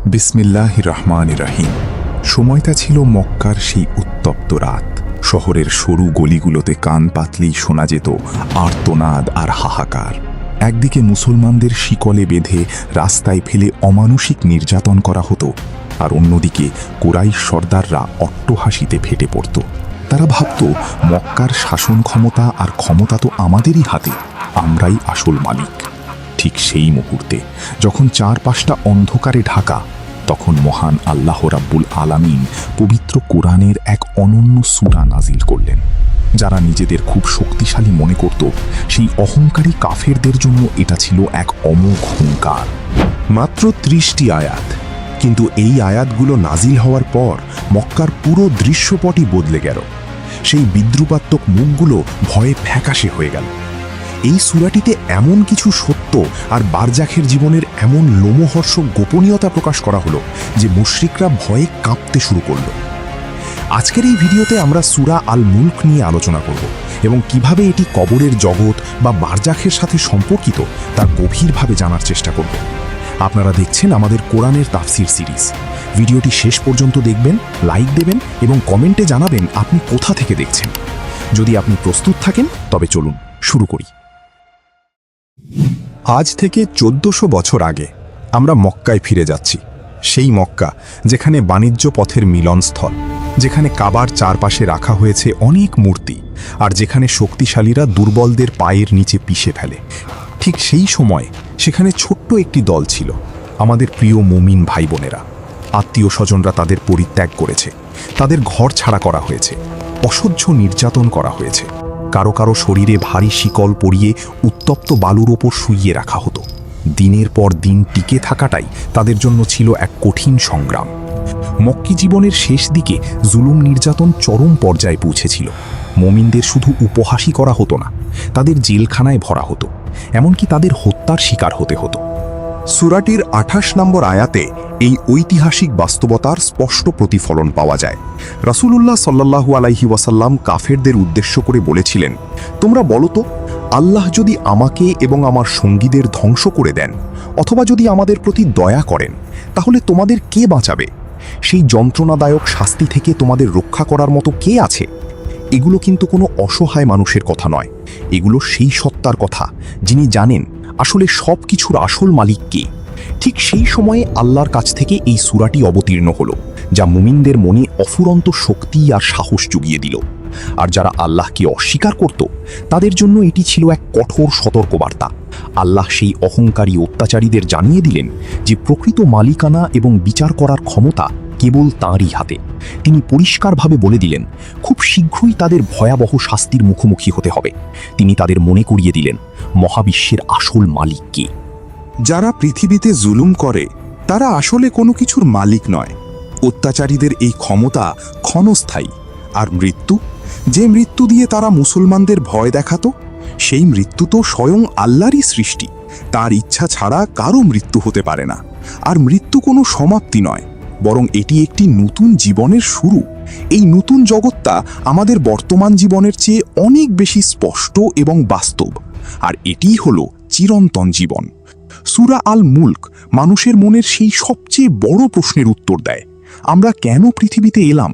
বিসমিল্লাহির রহমানির রহিম। সময়টা ছিল মক্কার সেই উত্তপ্ত রাত। শহরের সরু গলিগুলোতে কান পাতলেই শোনা যেত আর্তনাদ আর হাহাকার। একদিকে মুসলমানদের শিকলে বেঁধে রাস্তায় ফেলে অমানুষিক নির্যাতন করা হতো, আর অন্যদিকে কুরাইশ সর্দাররা অট্টহাসিতে ফেটে পড়ত। তারা ভাবত, মক্কার শাসন ক্ষমতা আর ক্ষমতা তো আমাদেরই হাতে, আমরাই আসল মালিক। ঠিক সেই মুহূর্তে যখন চারপাশটা অন্ধকারে ঢাকা, তখন মহান আল্লাহ রাব্বুল আলামিন পবিত্র কোরআনের এক অনন্য সূরা নাজিল করলেন। যারা নিজেদের খুব শক্তিশালী মনে করত, সেই অহংকারী কাফেরদের জন্য এটা ছিল এক অমোঘ হুঙ্কার। মাত্র 30টি আয়াত, কিন্তু এই আয়াতগুলো নাজিল হওয়ার পর মক্কার পুরো দৃশ্যপটই বদলে গেল। সেই বিদ্রুপাত্মক মুখগুলো ভয়ে ফ্যাকাশে হয়ে গেল। এই সূরাটিতে এমন কিছু সত্য আর বারজাখের জীবনের এমন লোমহর্ষক গোপনীয়তা প্রকাশ করা হলো যে মুশরিকরা ভয়ে কাঁপতে শুরু করল। আজকের এই ভিডিওতে আমরা সূরা আল মুলক নিয়ে আলোচনা করব এবং কিভাবে এটি কবরের জগৎ বা বারজাখের সাথে সম্পর্কিত তা গভীরভাবে জানার চেষ্টা করব। আপনারা দেখছেন আমাদের কোরআনের তাফসির সিরিজ। ভিডিওটি শেষ পর্যন্ত দেখবেন, লাইক দেবেন এবং কমেন্টে জানাবেন আপনি কোথা থেকে দেখছেন। যদি আপনি প্রস্তুত থাকেন তবে চলুন শুরু করি। আজ থেকে 1400 বছর আগে আমরা মক্কায় ফিরে যাচ্ছি। সেই মক্কা যেখানে বাণিজ্য পথের মিলনস্থল, যেখানে কাবার চারপাশে রাখা হয়েছে অনেক মূর্তি, আর যেখানে শক্তিশালীরা দুর্বলদের পায়ের নিচে পিষে ফেলে। ঠিক সেই সময় সেখানে ছোট্ট একটি দল ছিল, আমাদের প্রিয় মুমিন ভাই বোনেরা। আত্মীয় স্বজনরা তাদের পরিত্যাগ করেছে, তাদের ঘর ছাড়া করা হয়েছে, অসহ্য নির্যাতন করা হয়েছে। কারো কারো শরীরে ভারী শিকল পরিয়ে উত্তপ্ত বালুর ওপর শুইয়ে রাখা হতো। দিনের পর দিন টিকে থাকাটাই তাদের জন্য ছিল এক কঠিন সংগ্রাম। মক্কি জীবনের শেষ দিকে জুলুম নির্যাতন চরম পর্যায়ে পৌঁছেছিল। মুমিনদের শুধু উপহাসই করা হতো না, তাদের জেলখানায় ভরা হতো, এমনকি তাদের হত্যার শিকার হতে হতো। সূরাটির 28 নম্বর আয়াতে এই ঐতিহাসিক বাস্তবতার স্পষ্ট প্রতিফলন পাওয়া যায়। রাসূলুল্লাহ সাল্লাল্লাহু আলাইহি ওয়াসাল্লাম কাফেরদের উদ্দেশ্য করে বলেছিলেন, তোমরা বলো তো, আল্লাহ যদি আমাকে এবং আমার সঙ্গীদের ধ্বংস করে দেন, অথবা যদি আমাদের প্রতি দয়া করেন, তাহলে তোমাদের কে বাঁচাবে? সেই যন্ত্রণাদায়ক শাস্তি থেকে তোমাদের রক্ষা করার মতো কে আছে? এগুলো কিন্তু কোনো অসহায় মানুষের কথা নয়, এগুলো সেই সত্তার কথা যিনি জানেন আসলে সব কিছুর আসল মালিক কে। ঠিক সেই সময়ে আল্লাহর কাছ থেকে এই সূরাটি অবতীর্ণ হলো, যা মুমিনদের মনে অফুরন্ত শক্তি আর সাহস জুগিয়ে দিল। আর যারা আল্লাহকে অস্বীকার করত, তাদের জন্য এটি ছিল এক কঠোর সতর্কবার্তা। আল্লাহ সেই অহংকারী অত্যাচারীদের জানিয়ে দিলেন যে প্রকৃত মালিকানা এবং বিচার করার ক্ষমতা কেবল তাঁরই হাতে। তিনি পরিষ্কারভাবে বলে দিলেন, খুব শীঘ্রই তাদের ভয়াবহ শাস্তির মুখোমুখি হতে হবে। তিনি তাদের মনে করিয়ে দিলেন মহাবিশ্বের আসল মালিক কে। যারা পৃথিবীতে জুলুম করে তারা আসলে কোনো কিছুর মালিক নয়। অত্যাচারীদের এই ক্ষমতা ক্ষণস্থায়ী। আর মৃত্যু, যে মৃত্যু দিয়ে তারা মুসলমানদের ভয় দেখাতো, সেই মৃত্যু তো স্বয়ং আল্লাহরই সৃষ্টি। তার ইচ্ছা ছাড়া কারো মৃত্যু হতে পারে না। আর মৃত্যু কোনো সমাপ্তি নয়, বরং এটি একটি নতুন জীবনের শুরু। এই নতুন জগৎটা আমাদের বর্তমান জীবনের চেয়ে অনেক বেশি স্পষ্ট এবং বাস্তব, আর এটিই হলো চিরন্তন জীবন। সূরা আল মুলক মানুষের মনের সেই সবচেয়ে বড় প্রশ্নের উত্তর দেয়, আমরা কেন পৃথিবীতে এলাম?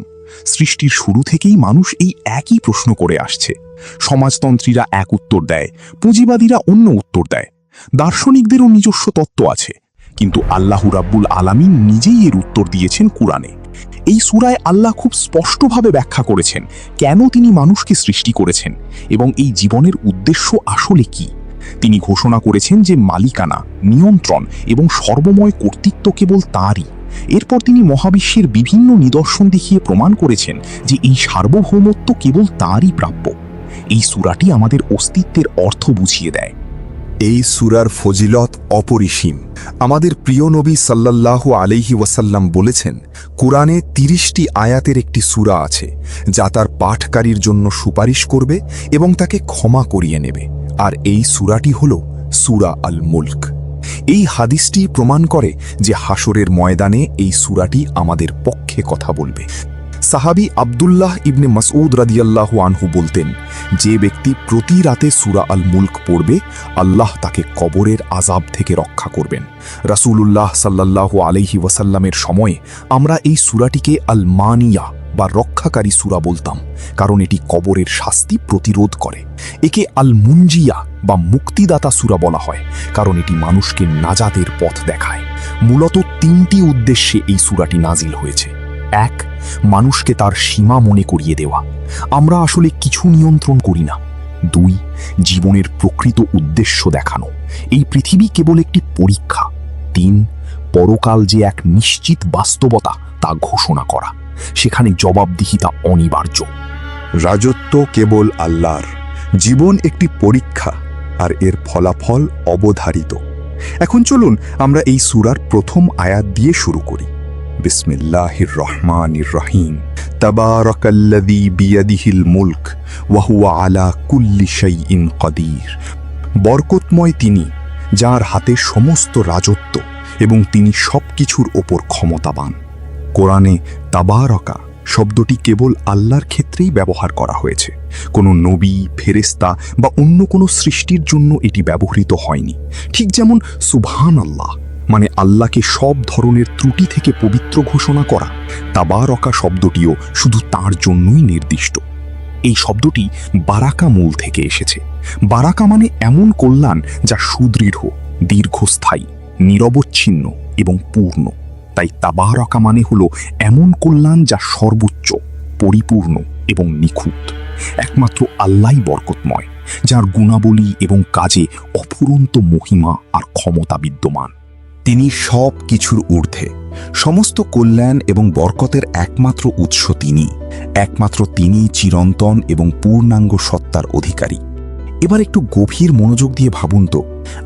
সৃষ্টির শুরু থেকেই মানুষ এই একই প্রশ্ন করে আসছে। সমাজতন্ত্রীরা এক উত্তর দেয়, পুঁজিবাদীরা অন্য উত্তর দেয়, দার্শনিকদেরও নিজস্ব তত্ত্ব আছে, কিন্তু আল্লাহ রাব্বুল আলামিন নিজেই এর উত্তর দিয়েছেন কুরআনে। এই সূরায় আল্লাহ খুব স্পষ্টভাবে ব্যাখ্যা করেছেন কেন তিনি মানুষকে সৃষ্টি করেছেন এবং এই জীবনের উদ্দেশ্য আসলে কি। তিনি ঘোষণা করেছেন যে মালিকানা, নিয়ন্ত্রণ এবং সর্বময় কর্তৃত্ব কেবল তাঁরই। এরপর তিনি মহাবিশ্বের বিভিন্ন নিদর্শন দেখিয়ে প্রমাণ করেছেন যে এই সার্বভৌমত্ব কেবল তাঁরই প্রাপ্য। এই সূরাটি আমাদের অস্তিত্বের অর্থ বুঝিয়ে দেয়। এই সূরার ফজিলত অপরিসীম। আমাদের প্রিয় নবী সাল্লাল্লাহু আলাইহি ওয়াসাল্লাম বলেছেন, কুরআনে 30টি আয়াতের একটি সূরা আছে যা তার পাঠকারীর জন্য সুপারিশ করবে এবং তাকে ক্ষমা করিয়ে নেবে। আর এই সূরাটি হল সূরা আল মুলক। এই হাদিসটি প্রমাণ করে যে হাসরের ময়দানে এই সূরাটি আমাদের পক্ষে কথা বলবে। সাহাবী আব্দুল্লাহ ইবনে মাসউদ রাদিয়াল্লাহু আনহু বলতেন, যে ব্যক্তি প্রতি রাতে সূরা আল মুলক পড়বে, আল্লাহ তাকে কবরের আযাব থেকে রক্ষা করবেন। রাসূলুল্লাহ সাল্লাল্লাহু আলাইহি ওয়াসাল্লামের সময়ে আমরা এই সূরাটিকে আল মানিয়া বা রক্ষাকারী সূরা বলতাম, কারণ এটি কবরের শাস্তি প্রতিরোধ করে। একে আল মুনজিয়া বা মুক্তিদাতা সূরা বলা হয়, কারণ এটি মানুষকে নাজাতের পথ দেখায়। মূলত 3টি উদ্দেশ্যে এই সূরাটি নাজিল হয়েছে। 1, মানুষকে তার সীমা মনে করিয়ে দেওয়া, আমরা আসলে কিছু নিয়ন্ত্রণ করি না। 2, জীবনের প্রকৃত উদ্দেশ্য দেখানো, এই পৃথিবী কেবল একটি পরীক্ষা। 3, পরকাল যে এক নিশ্চিত বাস্তবতা তা ঘোষণা করা, সেখানে জবাবদিহিতা অনিবার্য। রাজত্ব কেবল আল্লাহর, জীবন একটি পরীক্ষা, আর এর ফলাফল অবধারিত। এখন চলুন আমরা এই সূরার প্রথম আয়াত দিয়ে শুরু করি। বিসমিল্লাহির রহমানির রহিম। তাবারাকাল্লাযী বিয়াদিহিল মুলক ওয়া হুয়া আলা কুল্লি শাইইন কাদির। বরকতময় তিনি, যার হাতে সমস্ত রাজত্ব এবং তিনি সবকিছুর ওপর ক্ষমতাবান। কোরআনে তাবারাকা শব্দটি কেবল আল্লাহর ক্ষেত্রেই ব্যবহার করা হয়েছে, কোনো নবী, ফেরেশতা বা অন্য কোনো সৃষ্টির জন্য এটি ব্যবহৃত হয়নি। ঠিক যেমন সুবহানাল্লাহ মানে আল্লাহকে সব ধরনের ত্রুটি থেকে পবিত্র ঘোষণা করা, তাবারাকা শব্দটিও শুধু তার জন্যই নির্দিষ্ট। এই শব্দটি বারাকা মূল থেকে এসেছে। বারাকা মানে এমন কল্যাণ যা সুদৃঢ়, দীর্ঘস্থায়ী, নিরবচ্ছিন্ন এবং পূর্ণ। তাই তাবারাকা মানে হলো এমন কল্যাণ যা সর্বোচ্চ, পরিপূর্ণ এবং নিখুঁত। একমাত্র আল্লাহই বরকতময়, যার গুণাবলী এবং কাজে অফুরন্ত মহিমা আর ক্ষমতা বিদ্যমান। তিনি সব কিছুর ঊর্ধ্বে, সমস্ত কল্যাণ এবং বরকতের একমাত্র উৎস তিনি। একমাত্র তিনি চিরন্তন এবং পূর্ণাঙ্গ সত্তার অধিকারী। এবার একটু গভীর মনোযোগ দিয়ে ভাবুন তো,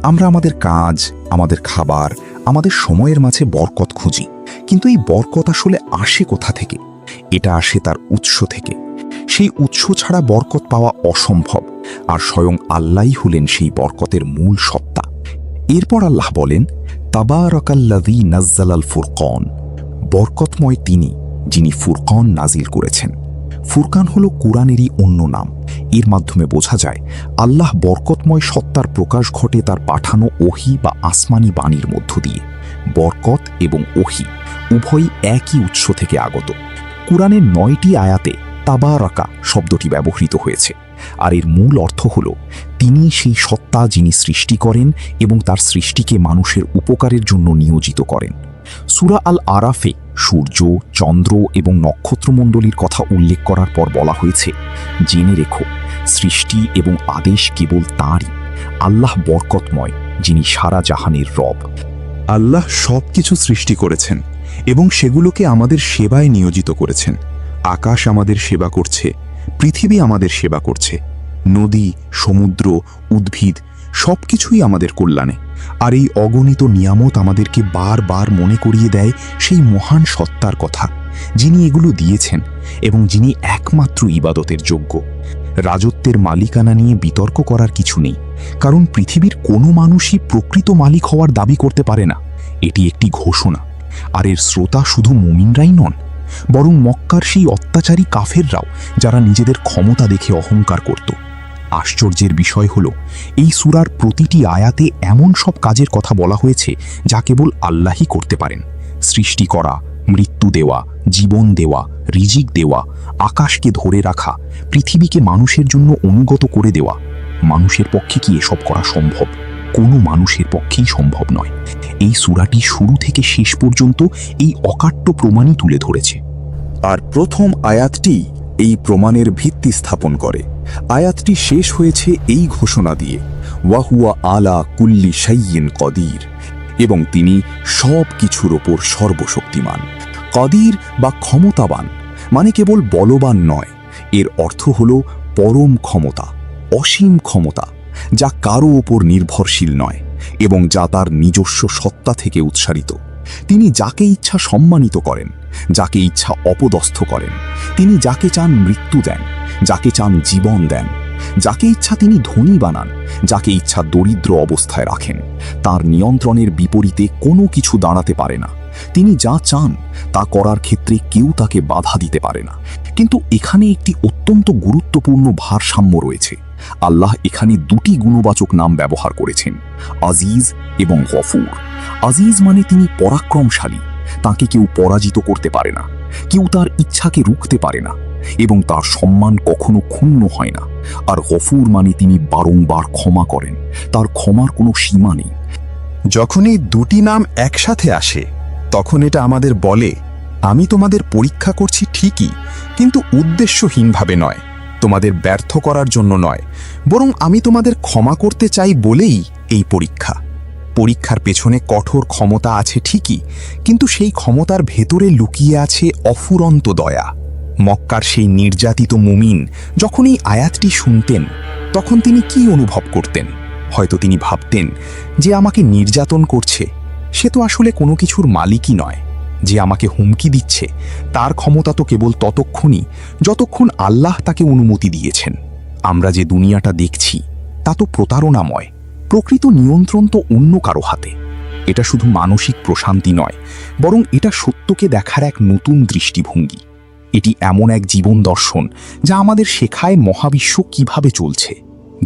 আমরা আমাদের কাজ, আমাদের খাবার, আমাদের সময়ের মাঝে বরকত খুঁজি, কিন্তু এই বরকত আসলে আসে কোথা থেকে? এটা আসে তার উৎস থেকে। সেই উৎস ছাড়া বরকত পাওয়া অসম্ভব, আর স্বয়ং আল্লাহই হলেন সেই বরকতের মূল সত্তা। এরপর আল্লাহ বলেন, তাবারাকাল্লাযী নাজ্জালাল ফুরকান। বরকতময় তিনি, যিনি ফুরকান নাজিল করেছেন। ফুরকান হলো কোরআনেরই অন্য নাম। এর মাধ্যমে বোঝা যায় আল্লাহ বরকতময় সত্তার প্রকাশ ঘটে তার পাঠানো ওহী বা আসমানি বাণীর মধ্য দিয়ে। বরকত এবং ওহী উভয়ই একই উৎস থেকে আগত। কোরআনের 9টি আয়াতে তাবারাকা শব্দটি ব্যবহৃত হয়েছে, আর এর মূল অর্থ হল তিনি সেই সত্তা যিনি সৃষ্টি করেন এবং তার সৃষ্টিকে মানুষের উপকারের জন্য নিয়োজিত করেন। সূরা আল আরাফে সূর্য, চন্দ্র এবং নক্ষত্রমণ্ডলীর কথা উল্লেখ করার পর বলা হয়েছে, জেনে রেখো সৃষ্টি এবং আদেশ কেবল তাঁরই। আল্লাহ বরকতময়, যিনি সারা জাহানের রব। আল্লাহ সব কিছু সৃষ্টি করেছেন এবং সেগুলোকে আমাদের সেবায় নিয়োজিত করেছেন। আকাশ আমাদের সেবা করছে, পৃথিবী আমাদের সেবা করছে, নদী, সমুদ্র, উদ্ভিদ সবকিছুই আমাদের কল্যাণে। আর এই অগণিত নিয়ামত আমাদেরকে বারবার মনে করিয়ে দেয় সেই মহান সত্তার কথা, যিনি এগুলো দিয়েছেন এবং যিনি একমাত্র ইবাদতের যোগ্য। রাজত্বের মালিকানা নিয়ে বিতর্ক করার কিছু নেই, কারণ পৃথিবীর কোনো মানুষই প্রকৃত মালিক হওয়ার দাবি করতে পারে না। এটি একটি ঘোষণা, আর এর শ্রোতা শুধু মুমিনরাই নন, বরং মক্কার সেই অত্যাচারী কাফেররাও, যারা নিজেদের ক্ষমতা দেখে অহংকার করত। আশ্চর্যের বিষয় হল, এই সূরার প্রতিটি আয়াতে এমন সব কাজের কথা বলা হয়েছে যা কেবল আল্লাহই করতে পারেন। সৃষ্টি করা, মৃত্যু দেওয়া, জীবন দেওয়া, রিজিক দেওয়া, আকাশকে ধরে রাখা, পৃথিবীকে মানুষের জন্য অনুগত করে দেওয়া। মানুষের পক্ষে কি এসব করা সম্ভব? কোনো মানুষের পক্ষেই সম্ভব নয়। এই সূরাটি শুরু থেকে শেষ পর্যন্ত এই অকাট্য প্রমাণই তুলে ধরেছে। আর প্রথম আয়াতটি এই প্রমাণের ভিত্তি স্থাপন করে। আয়াতটি শেষ হয়েছে এই ঘোষণা দিয়ে, ওয়া হুয়া আলা কুল্লি শাইইন কাদির, এবং তিনি সব কিছুর ওপর সর্বশক্তিমান। কাদির বা ক্ষমতাবান মানে কেবল বলবান নয়, এর অর্থ হল পরম ক্ষমতা, অসীম ক্ষমতা, যা কারো ওপর নির্ভরশীল নয় এবং যা তার নিজস্ব সত্তা থেকে উৎসারিত। তিনি যাকে ইচ্ছা সম্মানিত করেন, যাকে ইচ্ছা অপদস্থ করেন। তিনি যাকে চান মৃত্যু দেন, যাকে চান জীবন দেন। যাকে ইচ্ছা তিনি ধনী বানান, যাকে ইচ্ছা দরিদ্র অবস্থায় রাখেন। তার নিয়ন্ত্রণের বিপরীতে কোনো কিছু দাঁড়াতে পারে না। তিনি যা চান তা করার ক্ষেত্রে কেউ তাকে বাধা দিতে পারে না। কিন্তু এখানে একটি অত্যন্ত গুরুত্বপূর্ণ ভারসাম্য রয়েছে। আল্লাহ এখানে দুটি গুণবাচক নাম ব্যবহার করেছেন, আজিজ এবং গফুর। আজিজ মানে তিনি পরাক্রমশালী, তাকে কেউ পরাজিত করতে পারে না, কেউ তার ইচ্ছাকে রুখতে পারে না, এবং তার সম্মান কখনো ক্ষুণ্ণ হয় না। আর গফুর মানে তিনি বারংবার ক্ষমা করেন, তার ক্ষমার কোনো সীমা নেই। যখন এই দুটি নাম একসাথে আসে তখন এটা আমাদের বলে, আমি তোমাদের পরীক্ষা করছি ঠিকই, কিন্তু উদ্দেশ্যহীনভাবে নয়, তোমাদের ব্যর্থ করার জন্য নয়, বরং আমি তোমাদের ক্ষমা করতে চাই বলেই এই পরীক্ষা। পরীক্ষার পেছনে কঠোর ক্ষমতা আছে ঠিকই, কিন্তু সেই ক্ষমতার ভেতরে লুকিয়ে আছে অফুরন্ত দয়া। মক্কার সেই নির্যাতিত মুমিন যখন এই আয়াতটি শুনতেন, তখন তিনি কি অনুভব করতেন? হয়তো তিনি ভাবতেন যে আমাকে নির্যাতন করছে সে তো আসলে কোনো কিছুর মালিকই নয়, যে আমাকে হুমকি দিচ্ছে তার ক্ষমতা তো কেবল ততক্ষণই যতক্ষণ আল্লাহ তাকে অনুমতি দিয়েছেন। আমরা যে দুনিয়াটা দেখছি তা তো প্রতারণাময়, প্রকৃত নিয়ন্ত্রণ তো অন্য কারো হাতে। এটা শুধু মানসিক প্রশান্তি নয়, বরং এটা সত্যকে দেখার এক নতুন দৃষ্টিভঙ্গি। এটি এমন এক জীবন দর্শন যা আমাদের শেখায় মহাবিশ্ব কিভাবে চলছে।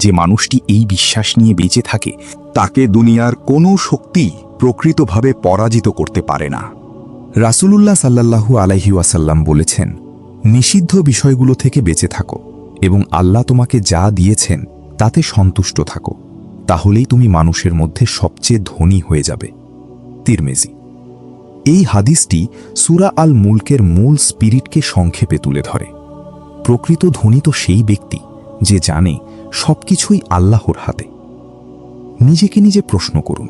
যে মানুষটি এই বিশ্বাস নিয়ে বেঁচে থাকে তাকে দুনিয়ার কোনো শক্তি প্রকৃতভাবে পরাজিত করতে পারে না। রাসূলুল্লাহ সাল্লাল্লাহু আলাইহি ওয়াসাল্লাম বলেছেন, নিষিদ্ধ বিষয়গুলো থেকে বেঁচে থাকো এবং আল্লাহ তোমাকে যা দিয়েছেন তাতে সন্তুষ্ট থাকো, তাহলেই তুমি মানুষের মধ্যে সবচেয়ে ধনী হয়ে যাবে। তিরমিজি। এই হাদিসটি সূরা আল মুলকের মূল স্পিরিটকে সংক্ষেপে তুলে ধরে। প্রকৃত ধনী তো সেই ব্যক্তি যে জানে সবকিছুই আল্লাহর হাতে। নিজেকে নিজে প্রশ্ন করুন,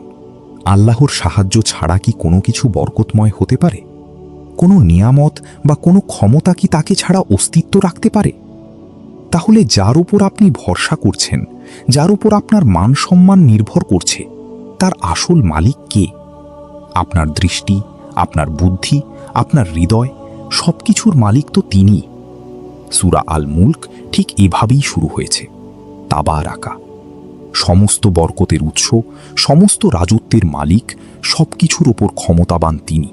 আল্লাহর সাহায্য ছাড়া কি কোনো কিছু বরকতময় হতে পারে? কোনো নিয়ামত বা কোনো ক্ষমতা কি তাকে ছাড়া অস্তিত্ব রাখতে পারে? তাহলে যার উপর আপনি ভরসা করছেন, যার উপর আপনার মান সম্মান নির্ভর করছে, তার আসল মালিক কে? আপনার দৃষ্টি, আপনার বুদ্ধি, আপনার হৃদয়, সবকিছুর মালিক তো তিনি। সূরা আল মুলক ঠিক এভাবেই শুরু হয়েছে, তাবারাকা। সমস্ত বরকতের উৎস, সমস্ত রাজত্বের মালিক, সবকিছুর ওপর ক্ষমতাবান তিনি।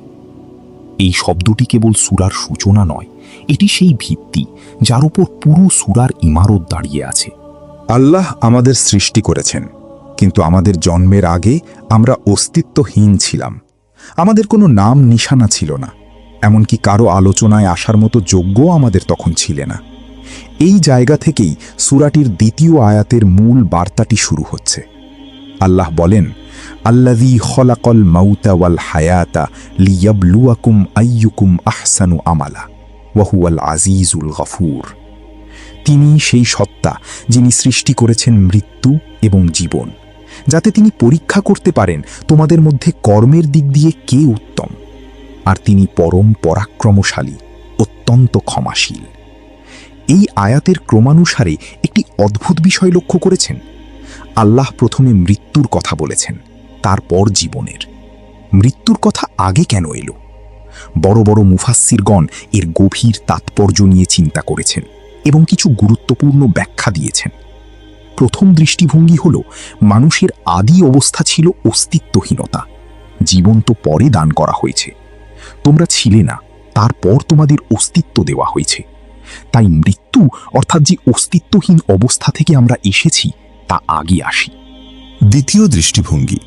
এই শব্দটি কেবল সূরার সূচনা নয়, এটি সেই ভিত্তি যার উপর পুরো সূরার ইমারত দাঁড়িয়ে আছে। আল্লাহ আমাদের সৃষ্টি করেছেন, কিন্তু আমাদের জন্মের আগে আমরা অস্তিত্বহীন ছিলাম। আমাদের কোনো নাম নিশানা ছিল না, এমনকি কারো আলোচনায় আসার মতো যোগ্য আমাদের তখন ছিলে না। এই জায়গা থেকেই সূরাটির দ্বিতীয় আয়াতের মূল বার্তাটি শুরু হচ্ছে। আল্লাহ বলেন, আল্লাযী খলাকাল মাউতা ওয়াল হায়াতা লিয়াবলুয়াকুম আইয়ুকুম আহসানু আমালা ওয়া হুয়াল আজিজুল গফুর। তিনি সেই সত্তা যিনি সৃষ্টি করেছেন মৃত্যু এবং জীবন, যাতে তিনি পরীক্ষা করতে পারেন তোমাদের মধ্যে কর্মের দিক দিয়ে কে উত্তম। আর তিনি পরম পরাক্রমশালী, অত্যন্ত ক্ষমাশীল। এই আয়াতের ক্রমানুসারে একটি অদ্ভুত বিষয় লক্ষ্য করেছেন। আল্লাহ প্রথমে মৃত্যুর কথা বলেছেন, তারপর জীবনের। মৃত্যুর কথা আগে কেন এলো? বড় বড় মুফাসসিরগণ এর গভীর তাৎপর্য নিয়ে চিন্তা করেছেন এবং কিছু গুরুত্বপূর্ণ ব্যাখ্যা দিয়েছেন। প্রথম দৃষ্টিভঙ্গি হল, মানুষের আদি অবস্থা ছিল অস্তিত্বহীনতা। জীবন তো পরে দান করা হয়েছে, তোমরা ছিলে না, তারপর তোমাদের অস্তিত্ব দেওয়া হয়েছে। তাই মৃত্যু অর্থাৎ যে অস্তিত্বহীন অবস্থা থেকে আমরা এসেছি তা আগে আসি। দ্বিতীয় দৃষ্টিভঙ্গি,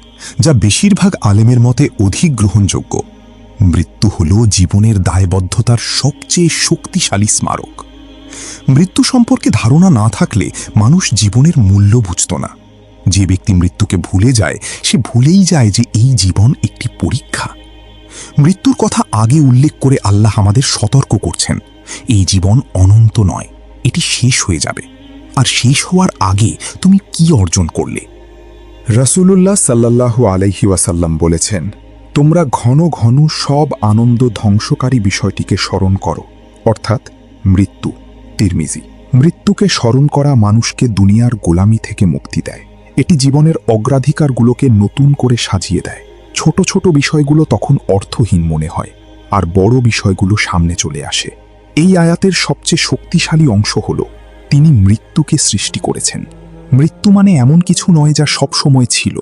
যা বেশিরভাগ আলেমের মতে অধিক গ্রহণযোগ্য, মৃত্যু হল জীবনের দায়বদ্ধতার সবচেয়ে শক্তিশালী স্মারক। মৃত্যু সম্পর্কে ধারণা না থাকলে মানুষ জীবনের মূল্য বুঝত না। যে ব্যক্তি মৃত্যুকে ভুলে যায় সে ভুলেই যায় যে এই জীবন একটি পরীক্ষা। মৃত্যুর কথা আগে উল্লেখ করে আল্লাহ আমাদের সতর্ক করছেন, এই জীবন অনন্ত নয়, এটি শেষ হয়ে যাবে। আর শেষ হওয়ার আগে তুমি কি অর্জন করলে? রাসূলুল্লাহ সাল্লাল্লাহু আলাইহি ওয়াসাল্লাম বলেছেন, তোমরা ঘন ঘন সব আনন্দ ধ্বংসকারী বিষয়টিকে স্মরণ করো, অর্থাৎ মৃত্যু। তিরমিজি। মৃত্যুকে স্মরণ করা মানুষকে দুনিয়ার গোলামি থেকে মুক্তি দেয়। এটি জীবনের অগ্রাধিকারগুলোকে নতুন করে সাজিয়ে দেয়। ছোট ছোট বিষয়গুলো তখন অর্থহীন মনে হয়, আর বড় বিষয়গুলো সামনে চলে আসে। এই আয়াতের সবচেয়ে শক্তিশালী অংশ হল, তিনি মৃত্যুকে সৃষ্টি করেছেন। মৃত্যু মানে এমন কিছু নয় যা সব সময় ছিল,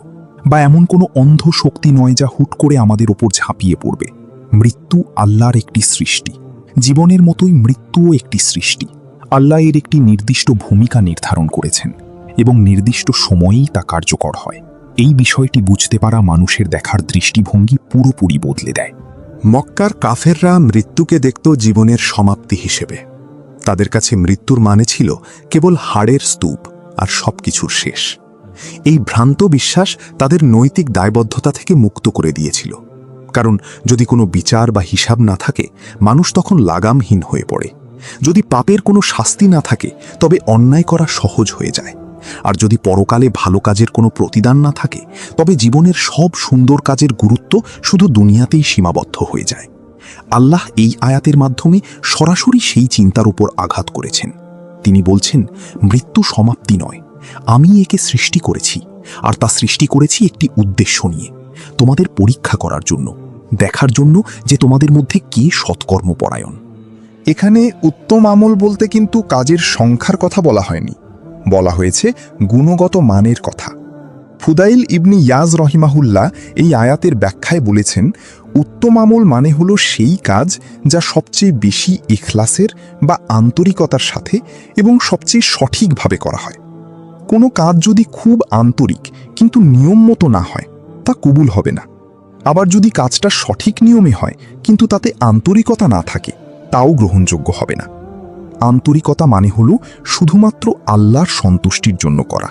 বা এমন কোনো অন্ধ শক্তি নয় যা হুট করে আমাদের ওপর ঝাঁপিয়ে পড়বে। মৃত্যু আল্লাহর একটি সৃষ্টি, জীবনের মতোই মৃত্যুও একটি সৃষ্টি। আল্লাহ এর একটি নির্দিষ্ট ভূমিকা নির্ধারণ করেছেন এবং নির্দিষ্ট সময়েই তা কার্যকর হয়। এই বিষয়টি বুঝতে পারা মানুষের দেখার দৃষ্টিভঙ্গি পুরোপুরি বদলে দেয়। মক্কার কাফেররা মৃত্যুকে দেখত জীবনের সমাপ্তি হিসেবে। তাদের কাছে মৃত্যুর মানে ছিল কেবল হাড়ের স্তূপ আর সবকিছুর শেষ। এই ভ্রান্ত বিশ্বাস তাদের নৈতিক দায়বদ্ধতা থেকে মুক্ত করে দিয়েছিল, কারণ যদি কোনো বিচার বা হিসাব না থাকে, মানুষ তখন লাগামহীন হয়ে পড়ে। যদি পাপের কোনো শাস্তি না থাকে, তবে অন্যায় করা সহজ হয়ে যায়। আর যদি পরকালে ভালো কাজের কোনো প্রতিদান না থাকে, তবে জীবনের সব সুন্দর কাজের গুরুত্ব শুধু দুনিয়াতেই সীমাবদ্ধ হয়ে যায়। আল্লাহ এই আয়াতের মাধ্যমে সরাসরি সেই চিন্তার উপর আঘাত করেছেন। তিনি বলছেন, মৃত্যু সমাপ্তি নয়, আমি একে সৃষ্টি করেছি, আর তা সৃষ্টি করেছি একটি উদ্দেশ্য নিয়ে, তোমাদের পরীক্ষা করার জন্য, দেখার জন্য যে তোমাদের মধ্যে কে সৎকর্মপরায়ণ। এখানে উত্তম আমল বলতে কিন্তু কাজের সংখ্যার কথা বলা হয়নি, বলা হয়েছে গুণগত মানের কথা। ফুদাইল ইবনি ইয়াজ রহিমাহুল্লাহ এই আয়াতের ব্যাখ্যায় বলেছেন, উত্তম আমল মানে হলো সেই কাজ যা সবচেয়ে বেশি ইখলাসের বা আন্তরিকতার সাথে এবং সবচেয়ে সঠিকভাবে করা হয়। কোনো কাজ যদি খুব আন্তরিক কিন্তু নিয়ম মতো না হয়, তা কবুল হবে না। আবার যদি কাজটা সঠিক নিয়মে হয় কিন্তু তাতে আন্তরিকতা না থাকে, তাও গ্রহণযোগ্য হবে না। আন্তরিকতা মানে হলো শুধুমাত্র আল্লাহর সন্তুষ্টির জন্য করা,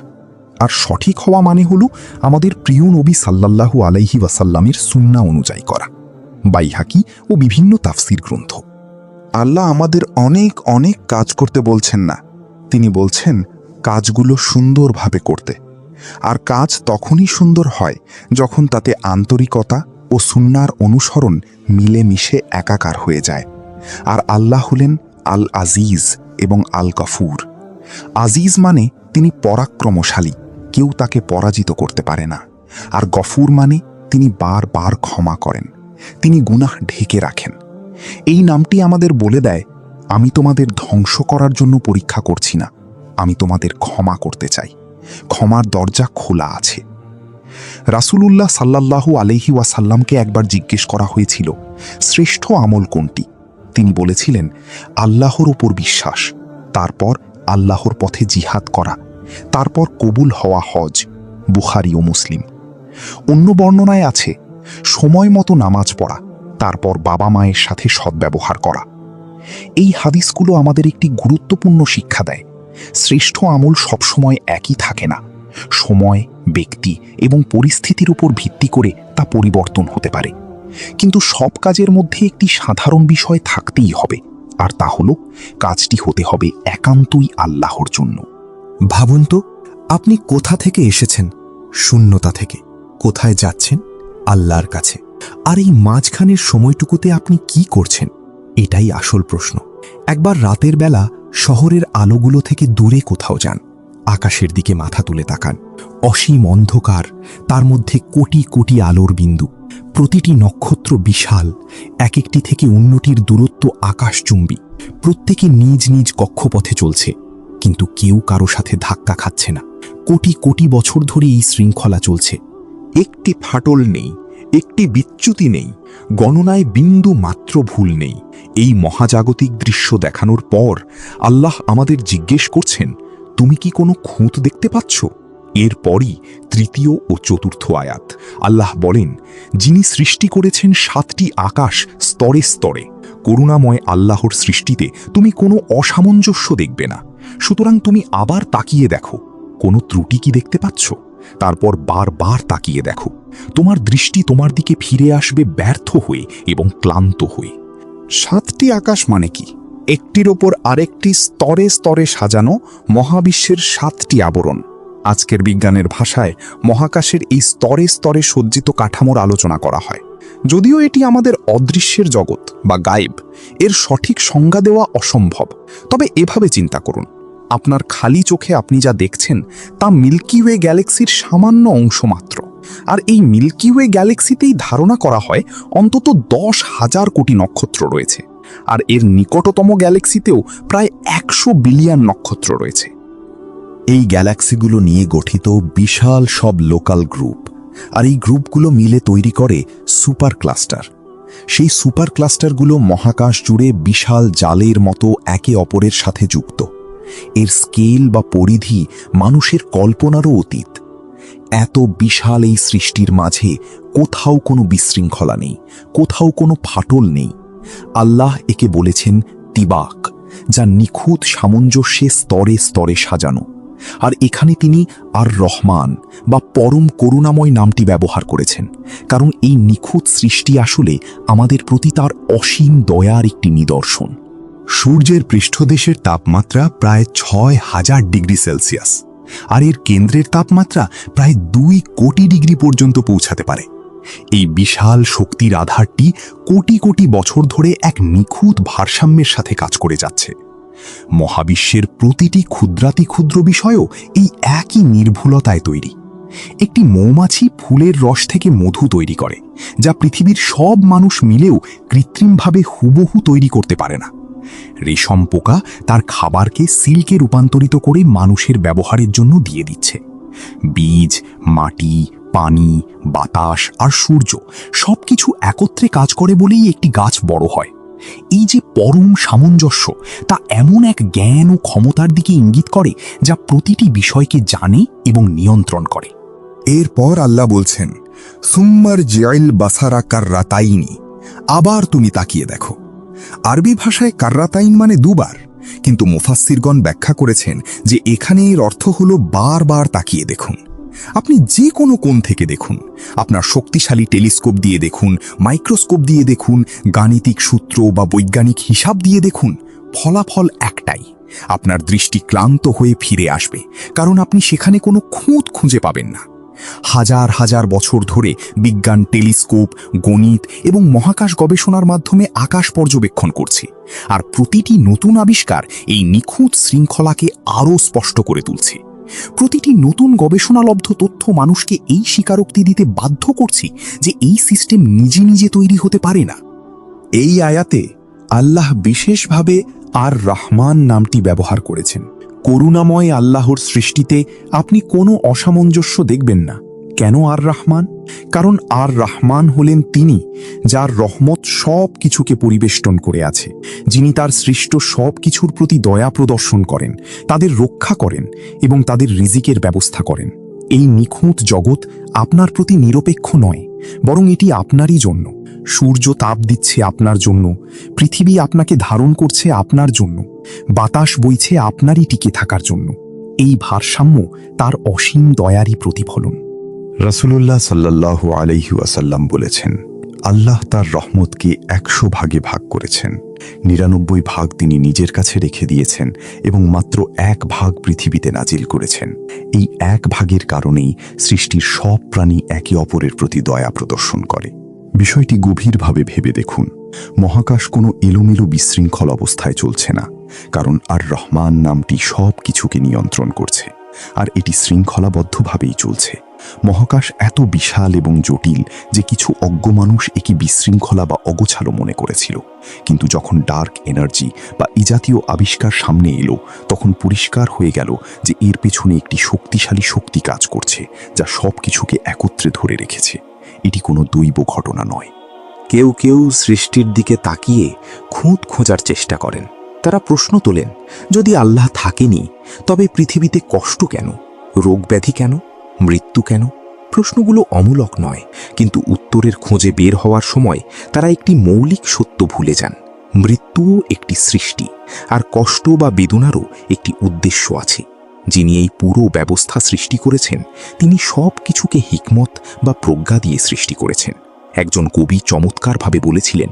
আর সঠিক হওয়া মানে হলো আমাদের প্রিয় নবী সাল্লাল্লাহু আলাইহি ওয়াসাল্লামের সুন্নাহ অনুযায়ী করা। বাইহাকি ও বিভিন্ন তাফসির গ্রন্থ। আল্লাহ আমাদের অনেক অনেক কাজ করতে বলছেন না, তিনি বলছেন কাজগুলো সুন্দরভাবে করতে। আর কাজ তখনই সুন্দর হয় যখন তাতে আন্তরিকতা ও সুন্নাহর অনুসরণ মিলেমিশে একাকার হয়ে যায়। আর আল্লাহ হলেন আল আজিজ এবং আল গফুর। আজিজ মানে তিনি পরাক্রমশালী, কেউ তাকে পরাজিত করতে পারে না। আর গফুর মানে তিনি বারবার ক্ষমা করেন, তিনি গুনাহ ঢেকে রাখেন। এই নামটি আমাদের বলে দেয়, আমি তোমাদের ধ্বংস করার জন্য পরীক্ষা করছি না, আমি তোমাদের ক্ষমা করতে চাই। ক্ষমার দরজা খোলা আছে। রাসূলুল্লাহ সাল্লাল্লাহু আলাইহি ওয়াসাল্লামকে একবার জিজ্ঞেস করা হয়েছিল, শ্রেষ্ঠ আমল কোনটি? তিনি বলেছিলেন, আল্লাহর উপর বিশ্বাস, তারপর আল্লাহর পথে জিহাদ করা, তারপর কবুল হওয়া হজ। বুখারী ও মুসলিম। অন্য বর্ণনায় আছে, সময় মতো নামাজ পড়া, তারপর বাবা মায়ের সাথে সদ্ব্যবহার করা। এই হাদিসগুলো আমাদের একটি গুরুত্বপূর্ণ শিক্ষা দেয়। শ্রেষ্ঠ আমল সবসময় একই থাকে না। সময়, ব্যক্তি এবং পরিস্থিতির উপর ভিত্তি করে তা পরিবর্তন হতে পারে। কিন্তু সব কাজের মধ্যে একটি সাধারণ বিষয় থাকতেই হবে, আর তা হলো কাজটি হতে হবে একান্তই আল্লাহর জন্য। ভাবুন তো, আপনি কোথা থেকে এসেছেন? শূন্যতা থেকে। কোথায় যাচ্ছেন? আল্লাহর কাছে। আর এই মাঝখানের সময়টুকুতে আপনি কি করছেন? এটাই আসল প্রশ্ন। একবার রাতের বেলা শহরের আলোগুলো থেকে দূরে কোথাও যান, আকাশের দিকে মাথা তুলে তাকান। অসীম অন্ধকার, তার মধ্যে কোটি কোটি আলোর বিন্দু। প্রতিটি নক্ষত্র বিশাল, এক একটি থেকে অন্যটির দূরত্ব আকাশচুম্বী। প্রত্যেকে নিজ নিজ কক্ষপথে চলছে, কিন্তু কেউ কারো সাথে ধাক্কা খাচ্ছে না। কোটি কোটি বছর ধরে এই শৃঙ্খলা চলছে। একটি ফাটল নেই, একটি বিচ্যুতি নেই, গণনায় বিন্দু মাত্র ভুল নেই। এই মহাজাগতিক দৃশ্য দেখানোর পর আল্লাহ আমাদের জিজ্ঞেস করছেন, তুমি কি কোনো খুঁত দেখতে পাচ্ছ? এরপরই তৃতীয় ও চতুর্থ আয়াত। আল্লাহ বলেন, যিনি সৃষ্টি করেছেন 7টি আকাশ স্তরে স্তরে। করুণাময় আল্লাহর সৃষ্টিতে তুমি কোনো অসামঞ্জস্য দেখবে না। সুতরাং তুমি আবার তাকিয়ে দেখো, কোনো ত্রুটি কি দেখতে পাচ্ছ? তারপর বারবার তাকিয়ে দেখো, তোমার দৃষ্টি তোমার দিকে ফিরে আসবে ব্যর্থ হয়ে এবং ক্লান্ত হয়ে। 7টি আকাশ মানে কি? একটির ওপর আরেকটি স্তরে স্তরে সাজানো মহাবিশ্বের 7টি আবরণ। আজকের বিজ্ঞানের ভাষায় মহাকাশের এই স্তরে স্তরে সজ্জিত কাঠামোর আলোচনা করা হয়। যদিও এটি আমাদের অদৃশ্যের জগৎ বা গায়েব, এর সঠিক সংজ্ঞা দেওয়া অসম্ভব। তবে এভাবে চিন্তা করুন, আপনার খালি চোখে আপনি যা দেখছেন তা মিল্কি ওয়ে গ্যালাক্সির সামান্য অংশ মাত্র। আর এই মিল্কি ওয়ে গ্যালাক্সিতেই ধারণা করা হয় অন্তত 10,000 কোটি নক্ষত্র রয়েছে। আর এর নিকটতম গ্যালাক্সিতেও প্রায় 100 বিলিয়ন নক্ষত্র রয়েছে। এই গ্যালাক্সিগুলো নিয়ে গঠিত বিশাল সব লোকাল গ্রুপ, আর এই গ্রুপগুলো মিলে তৈরি করে সুপার ক্লাস্টার। সেই সুপার ক্লাস্টারগুলো মহাকাশ জুড়ে বিশাল জালের মতো একে অপরের সাথে যুক্ত। এর স্কেল বা পরিধি মানুষের কল্পনারও অতীত। এত বিশাল এই সৃষ্টির মাঝে কোথাও কোনো বিশৃঙ্খলা নেই, কোথাও কোনো ফাটল নেই। আল্লাহ একে বলেছেন তিবাক, যা নিখুঁত সামঞ্জস্যে স্তরে স্তরে সাজানো। আর এখানে তিনি আর রহমান বা পরম করুণাময় নামটি ব্যবহার করেছেন, কারণ এই নিখুঁত সৃষ্টি আসলে আমাদের প্রতি তার অসীম দয়ার একটি নিদর্শন। সূর্যের পৃষ্ঠদেশের তাপমাত্রা প্রায় ৬,০০০ ডিগ্রি সেলসিয়াস, আর এর কেন্দ্রের তাপমাত্রা প্রায় ২ কোটি ডিগ্রি পর্যন্ত পৌঁছাতে পারে। এই বিশাল শক্তির আধারটি কোটি কোটি বছর ধরে এক নিখুঁত ভারসাম্যের সাথে কাজ করে যাচ্ছে। মহাবিশ্বের প্রতিটি ক্ষুদ্রাতি ক্ষুদ্র বিষয়ও এই একই নির্ভুলতায় তৈরি। একটি মৌমাছি ফুলের রস থেকে মধু তৈরি করে, যা পৃথিবীর সব মানুষ মিলেও কৃত্রিমভাবে হুবহু তৈরি করতে পারে না। রেশম পোকা তার খাবারকে সিল্কে রূপান্তরিত করে মানুষের ব্যবহারের জন্য দিয়ে দিচ্ছে। বীজ, মাটি, পানি, বাতাস আর সূর্য সবকিছু একত্রে কাজ করে বলেই একটি গাছ বড় হয়। এই যে পরম সামঞ্জস্য, তা এমন এক জ্ঞান ও ক্ষমতার দিকে ইঙ্গিত করে যা প্রতিটি বিষয়কে জানে এবং নিয়ন্ত্রণ করে। এরপর আল্লাহ বলছেন, সুম্মার জিয়াইল বাসারা কাররাতাইনি, আবার তুমি তাকিয়ে দেখো। আরবি ভাষায় কাররাতাইন মানে দুবার, কিন্তু মুফাসসিরগণ ব্যাখ্যা করেছেন যে এখানে এর অর্থ হলো বারবার তাকিয়ে দেখুন। আপনি যে কোনো কোণ থেকে দেখুন, আপনার শক্তিশালী টেলিস্কোপ দিয়ে দেখুন, মাইক্রোস্কোপ দিয়ে দেখুন, গাণিতিক সূত্র বা বৈজ্ঞানিক হিসাব দিয়ে দেখুন, ফলাফল একটাই। আপনার দৃষ্টি ক্লান্ত হয়ে ফিরে আসবে, কারণ আপনি সেখানে কোনো খুঁত খুঁজে পাবেন না। হাজার হাজার বছর ধরে বিজ্ঞান টেলিস্কোপ, গণিত এবং মহাকাশ গবেষণার মাধ্যমে আকাশ পর্যবেক্ষণ করছে, আর প্রতিটি নতুন আবিষ্কার এই নিখুঁত শৃঙ্খলাকে আরও স্পষ্ট করে তুলছে। প্রতিটি নতুন গবেষণালব্ধ তথ্য মানুষকে এই স্বীকারোক্তি দিতে বাধ্য করছে যে এই সিস্টেম নিজে নিজে তৈরি হতে পারে না। এই আয়াতে আল্লাহ বিশেষভাবে আর রহমান নামটি ব্যবহার করেছেন। করুণাময় আল্লাহর সৃষ্টিতে আপনি কোনো অসামঞ্জস্য দেখবেন না। কেন আর রহমান? কারণ আর রহমান হলেন তিনি, যার রহমত সব কিছুকে পরিবেষ্টন করে আছে, যিনি তার সৃষ্ট সব কিছুর প্রতি দয়া প্রদর্শন করেন, তাদের রক্ষা করেন এবং তাদের রিজিকের ব্যবস্থা করেন। এই নিখুঁত জগৎ আপনার প্রতি নিরপেক্ষ নয়, বরং এটি আপনারই জন্য। সূর্য তাপ দিচ্ছে আপনার জন্য, পৃথিবী আপনাকে ধারণ করছে আপনার জন্য, বাতাস বইছে আপনারই টিকে থাকার জন্য। এই ভারসাম্য তার অসীম দয়ারই প্রতিফলন। রাসূলুল্লাহ সাল্লাল্লাহু আলাইহি ওয়াসাল্লাম বলেছেন, আল্লাহ তার রহমতকে ১০০ ভাগে ভাগ করেছেন। ৯৯ ভাগ তিনি নিজের কাছে রেখে দিয়েছেন এবং মাত্র ১ ভাগ পৃথিবীতে নাজিল করেছেন। এই ১ ভাগের কারণেই সৃষ্টির সব প্রাণী একে অপরের প্রতি দয়া প্রদর্শন করে। বিষয়টি গভীরভাবে ভেবে দেখুন। মহাকাশ কোনো এলোমেলো বিশৃঙ্খল অবস্থায় চলছে না, কারণ আর রহমান নামটি সব কিছুকে নিয়ন্ত্রণ করছে, আর এটি শৃঙ্খলাবদ্ধভাবেই চলছে। মহাকাশ এত বিশাল এবং জটিল যে কিছু অজ্ঞ মানুষ একে বিশৃঙ্খলা বা অগোছালো মনে করেছিল, কিন্তু যখন ডার্ক এনার্জি বা এই জাতীয় আবিষ্কার সামনে এলো, তখন পরিষ্কার হয়ে গেল যে এর পেছনে একটি শক্তিশালী শক্তি কাজ করছে, যা সব কিছুকে একত্রে ধরে রেখেছে। এটি কোনো দৈব ঘটনা নয়। কেউ কেউ সৃষ্টির দিকে তাকিয়ে খুঁত খোঁজার চেষ্টা করেন। তারা প্রশ্ন তোলেন, যদি আল্লাহ থাকেনি তবে পৃথিবীতে কষ্ট কেন, রোগ ব্যাধি কেন, মৃত্যু কেন? প্রশ্নগুলো অমূলক নয়, কিন্তু উত্তরের খোঁজে বের হওয়ার সময় তারা একটি মৌলিক সত্য ভুলে যান। মৃত্যুও একটি সৃষ্টি, আর কষ্ট বা বেদনারও একটি উদ্দেশ্য আছে। যিনি এই পুরো ব্যবস্থা সৃষ্টি করেছেন, তিনি সব কিছুকে হিকমত বা প্রজ্ঞা দিয়ে সৃষ্টি করেছেন। একজন কবি চমৎকারভাবে বলেছিলেন,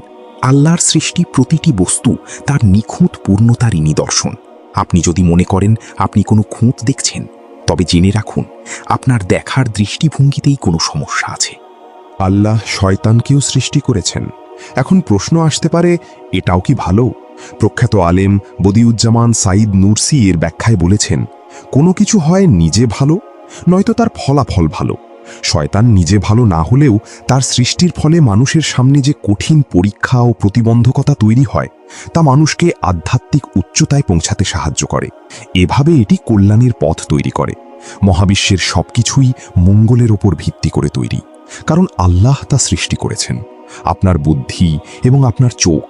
আল্লাহর সৃষ্টি প্রতিটি বস্তু তার নিখুঁত পূর্ণতারই নিদর্শন। আপনি যদি মনে করেন আপনি কোনো খুঁত দেখছেন, তবে জেনে রাখুন আপনার দেখার দৃষ্টিভঙ্গিতেই কোনো সমস্যা আছে। আল্লাহ শয়তানকেও সৃষ্টি করেছেন। এখন প্রশ্ন আসতে পারে, এটাও কি ভালো? প্রখ্যাত আলেম বদিউজ্জামান সাইদ নুরসি এর ব্যাখ্যায় বলেছেন, কোনো কিছু হয় নিজে ভালো, নয়তো তার ফলাফল ভালো। শয়তান নিজে ভালো না হলেও তার সৃষ্টির ফলে মানুষের সামনে যে কঠিন পরীক্ষা ও প্রতিবন্ধকতা তৈরি হয়, তা মানুষকে আধ্যাত্মিক উচ্চতায় পৌঁছাতে সাহায্য করে। এভাবে এটি কল্যাণের পথ তৈরি করে। মহাবিশ্বের সবকিছুই মঙ্গলের ওপর ভিত্তি করে তৈরি, কারণ আল্লাহ তা সৃষ্টি করেছেন। আপনার বুদ্ধি এবং আপনার চোখ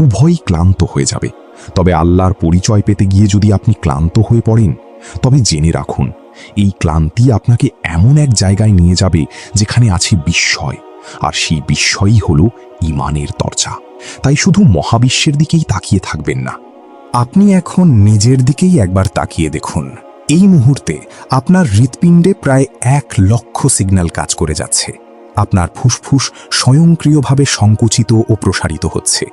উভয়ই ক্লান্ত হয়ে যাবে। তবে আল্লাহর পরিচয় পেতে গিয়ে যদি আপনি ক্লান্ত হয়ে পড়েন, তবে জেনে রাখুন এই ক্লান্তি আপনাকে এমন এক জায়গায় নিয়ে যাবে যেখানে আছে বিস্ময়, আর সেই বিস্ময়ই হলো ঈমানের দরজা। তাই শুধু মহাবিশ্বের দিকেই তাকিয়ে থাকবেন না, আপনি এখন নিজের দিকেই একবার তাকিয়ে দেখুন। এই মুহূর্তে আপনার হৃৎপিণ্ডে প্রায় 1 লক্ষ সিগন্যাল কাজ করে যাচ্ছে। আপনার ফুসফুস স্বয়ংক্রিয়ভাবে সংকুচিত ও প্রসারিত হচ্ছে।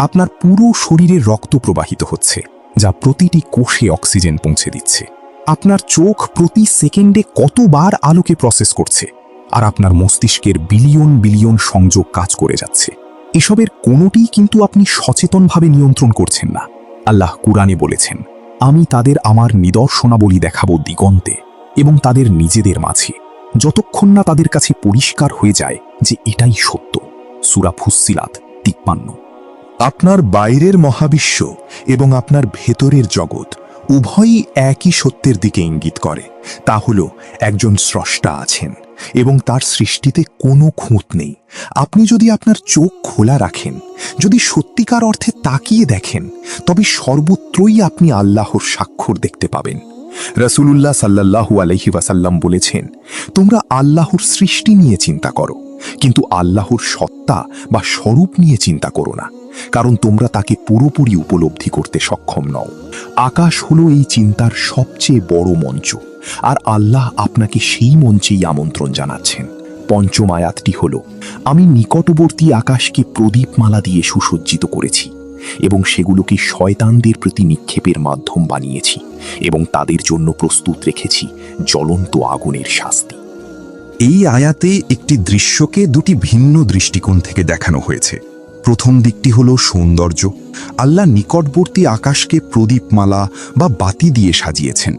আপনার পুরো শরীরে রক্ত প্রবাহিত হচ্ছে, যা প্রতিটি কোষে অক্সিজেন পৌঁছে দিচ্ছে। আপনার চোখ প্রতি সেকেন্ডে কতবার আলোকে প্রসেস করছে, আর আপনার মস্তিষ্কের বিলিয়ন বিলিয়ন সংযোগ কাজ করে যাচ্ছে। এসবের কোনোটিই কিন্তু আপনি সচেতনভাবে নিয়ন্ত্রণ করছেন না। আল্লাহ কুরআনে বলেছেন, আমি তাদের আমার নিদর্শনাবলী দেখাবো দিগন্তে এবং তাদের নিজেদের মাঝে, যতক্ষণ না তাদের কাছে পরিষ্কার হয়ে যায় যে এটাই সত্য। সূরা ফুসসিলাত 53। আপনার বাইরের মহাবিশ্ব এবং আপনার ভেতরের জগৎ উভয়ই একই সত্যের দিকে ইঙ্গিত করে। তা হল একজন স্রষ্টা আছেন এবং তার সৃষ্টিতে কোনো খুঁত নেই। আপনি যদি আপনার চোখ খোলা রাখেন, যদি সত্যিকার অর্থে তাকিয়ে দেখেন, তবে সর্বত্রই আপনি আল্লাহর স্বাক্ষর দেখতে পাবেন। রাসূলুল্লাহ সাল্লাল্লাহু আলাইহি ওয়াসাল্লাম বলেছেন, তোমরা আল্লাহর সৃষ্টি নিয়ে চিন্তা করো, কিন্তু আল্লাহর সত্তা বা স্বরূপ নিয়ে চিন্তা করো না, কারণ তোমরা তাকে পুরোপুরি উপলব্ধি করতে সক্ষম নও। আকাশ হলো এই চিন্তার সবচেয়ে বড় মঞ্চ, আর আল্লাহ আপনাকে সেই মঞ্চেই আমন্ত্রণ জানাচ্ছেন। পঞ্চম আয়াতটি হল, আমি নিকটবর্তী আকাশকে প্রদীপমালা দিয়ে সুসজ্জিত করেছি এবং সেগুলোকে শয়তানদের প্রতি নিক্ষেপের মাধ্যম বানিয়েছি এবং তাদের জন্য প্রস্তুত রেখেছি জ্বলন্ত আগুনের শাস্তি। এই আয়াতে একটি দৃশ্যকে দুটি ভিন্ন দৃষ্টিকোণ থেকে দেখানো হয়েছে। প্রথম দিকটি হল সৌন্দর্য। আল্লাহ নিকটবর্তী আকাশকে প্রদীপমালা বা বাতি দিয়ে সাজিয়েছেন।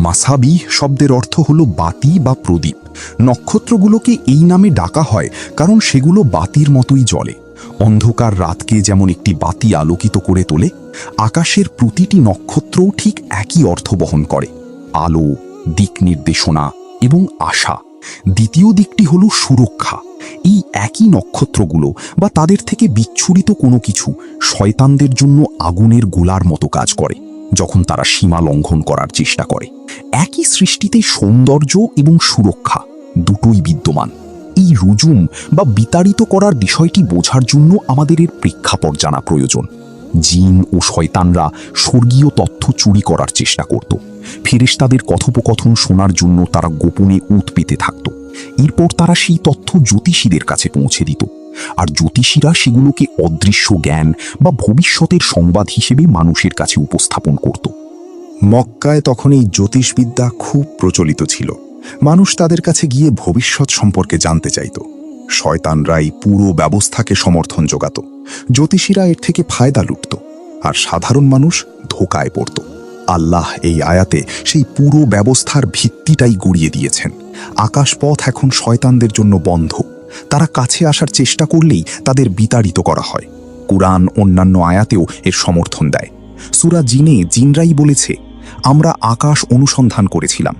মাসাবি শব্দের অর্থ হল বাতি বা প্রদীপ। নক্ষত্রগুলোকে এই নামে ডাকা হয় কারণ সেগুলো বাতির মতোই জ্বলে। অন্ধকার রাতকে যেমন একটি বাতি আলোকিত করে তোলে, আকাশের প্রতিটি নক্ষত্রও ঠিক একই অর্থ বহন করে: আলো, দিক নির্দেশনা এবং আশা। দ্বিতীয় দিকটি হল সুরক্ষা। এই একই নক্ষত্রগুলো বা তাদের থেকে বিচ্ছুরিত কোনো কিছু শয়তানদের জন্য আগুনের গোলার মতো কাজ করে যখন তারা সীমা লঙ্ঘন করার চেষ্টা করে। একই সৃষ্টিতে সৌন্দর্য এবং সুরক্ষা দুটোই বিদ্যমান। এই রুজুম বা বিতাড়িত করার বিষয়টি বোঝার জন্য আমাদের এর প্রেক্ষাপট জানা প্রয়োজন। জিন ও শয়তানরা স্বর্গীয় তথ্য চুরি করার চেষ্টা করত। ফেরেশতাদের কথোপকথন শোনার জন্য তারা গোপনে উৎ পেতে থাকত। এরপর তারা সেই তথ্য জ্যোতিষীদের কাছে পৌঁছে দিত, আর জ্যোতিষীরা সেগুলোকে অদৃশ্য জ্ঞান বা ভবিষ্যতের সংবাদ হিসেবে মানুষের কাছে উপস্থাপন করত। মক্কায় তখন এই জ্যোতিষবিদ্যা খুব প্রচলিত ছিল। মানুষ তাদের কাছে গিয়ে ভবিষ্যৎ সম্পর্কে জানতে চাইত। শয়তানরাই পুরো ব্যবস্থাকে সমর্থন জোগাত। জ্যোতিষীরা এর থেকে ফায়দা লুটত, আর সাধারণ মানুষ ধোকায় পড়ত। আল্লাহ এই আয়াতে সেই পুরো ব্যবস্থার ভিত্তিটাই গুড়িয়ে দিয়েছেন। আকাশপথ এখন শয়তানদের জন্য বন্ধ। তারা কাছে আসার চেষ্টা করলেই তাদের বিতাড়িত করা হয়। কুরআন অন্যান্য আয়াতেও এর সমর্থন দেয়। সূরা জিনে জিনরাই বলেছে, আমরা আকাশ অনুসন্ধান করেছিলাম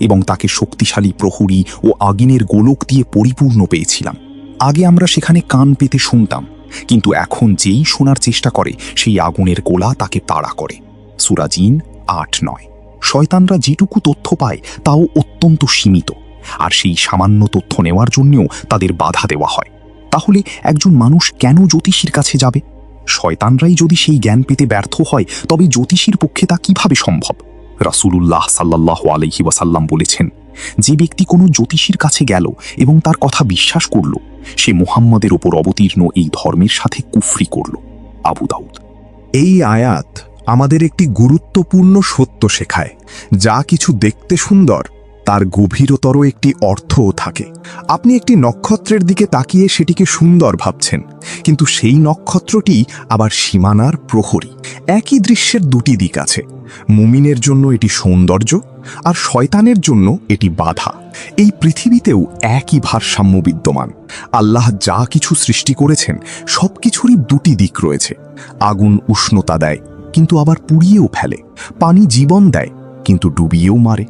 এবং তাকে শক্তিশালী প্রহরী ও আগুনের গোলক দিয়ে পরিপূর্ণ পেয়েছিলাম। আগে আমরা সেখানে কান পেতে শুনতাম, কিন্তু এখন যেই শোনার চেষ্টা করে সেই আগুনের গোলা তাকে তাড়া করে। সূরা জিন ৮-৯। শয়তানরা যেটুকু তথ্য পায় তাও অত্যন্ত সীমিত, আর সেই সামান্য তথ্য নেওয়ার জন্যও তাদের বাধা দেওয়া হয়। তাহলে একজন মানুষ কেন জ্যোতিষীর কাছে যাবে? শয়তানরাই যদি সেই জ্ঞান পেতে ব্যর্থ হয়, তবে জ্যোতিষীর পক্ষে তা কিভাবে সম্ভব? রাসূলুল্লাহ সাল্লাল্লাহু আলাইহি ওয়াসাল্লাম বলেছেন, যে ব্যক্তি কোনো জ্যোতিষীর কাছে গেল এবং তার কথা বিশ্বাস করল, সে মুহাম্মদের উপর অবতীর্ণ এই ধর্মের সাথে কুফরি করল। আবু দাউদ। এই আয়াত আমাদের একটি গুরুত্বপূর্ণ সত্য শেখায়, যা কিছু দেখতে সুন্দর তার গভীরতর একটি অর্থও থাকে। আপনি একটি নক্ষত্রের দিকে তাকিয়ে সেটিকে সুন্দর ভাবছেন, কিন্তু সেই নক্ষত্রটি আবার সীমানার প্রহরী। একই দৃশ্যের দুটি দিক আছে। মুমিনের জন্য এটি সৌন্দর্য, আর শয়তানের জন্য এটি বাধা। এই পৃথিবীতেও একই ভারসাম্য বিদ্যমান। আল্লাহ যা কিছু সৃষ্টি করেছেন সব কিছুরই দুটি দিক রয়েছে। আগুন উষ্ণতা দেয়, কিন্তু আবার পুড়িয়েও ফেলে। পানি জীবন দেয়, কিন্তু ডুবিয়েও মারে।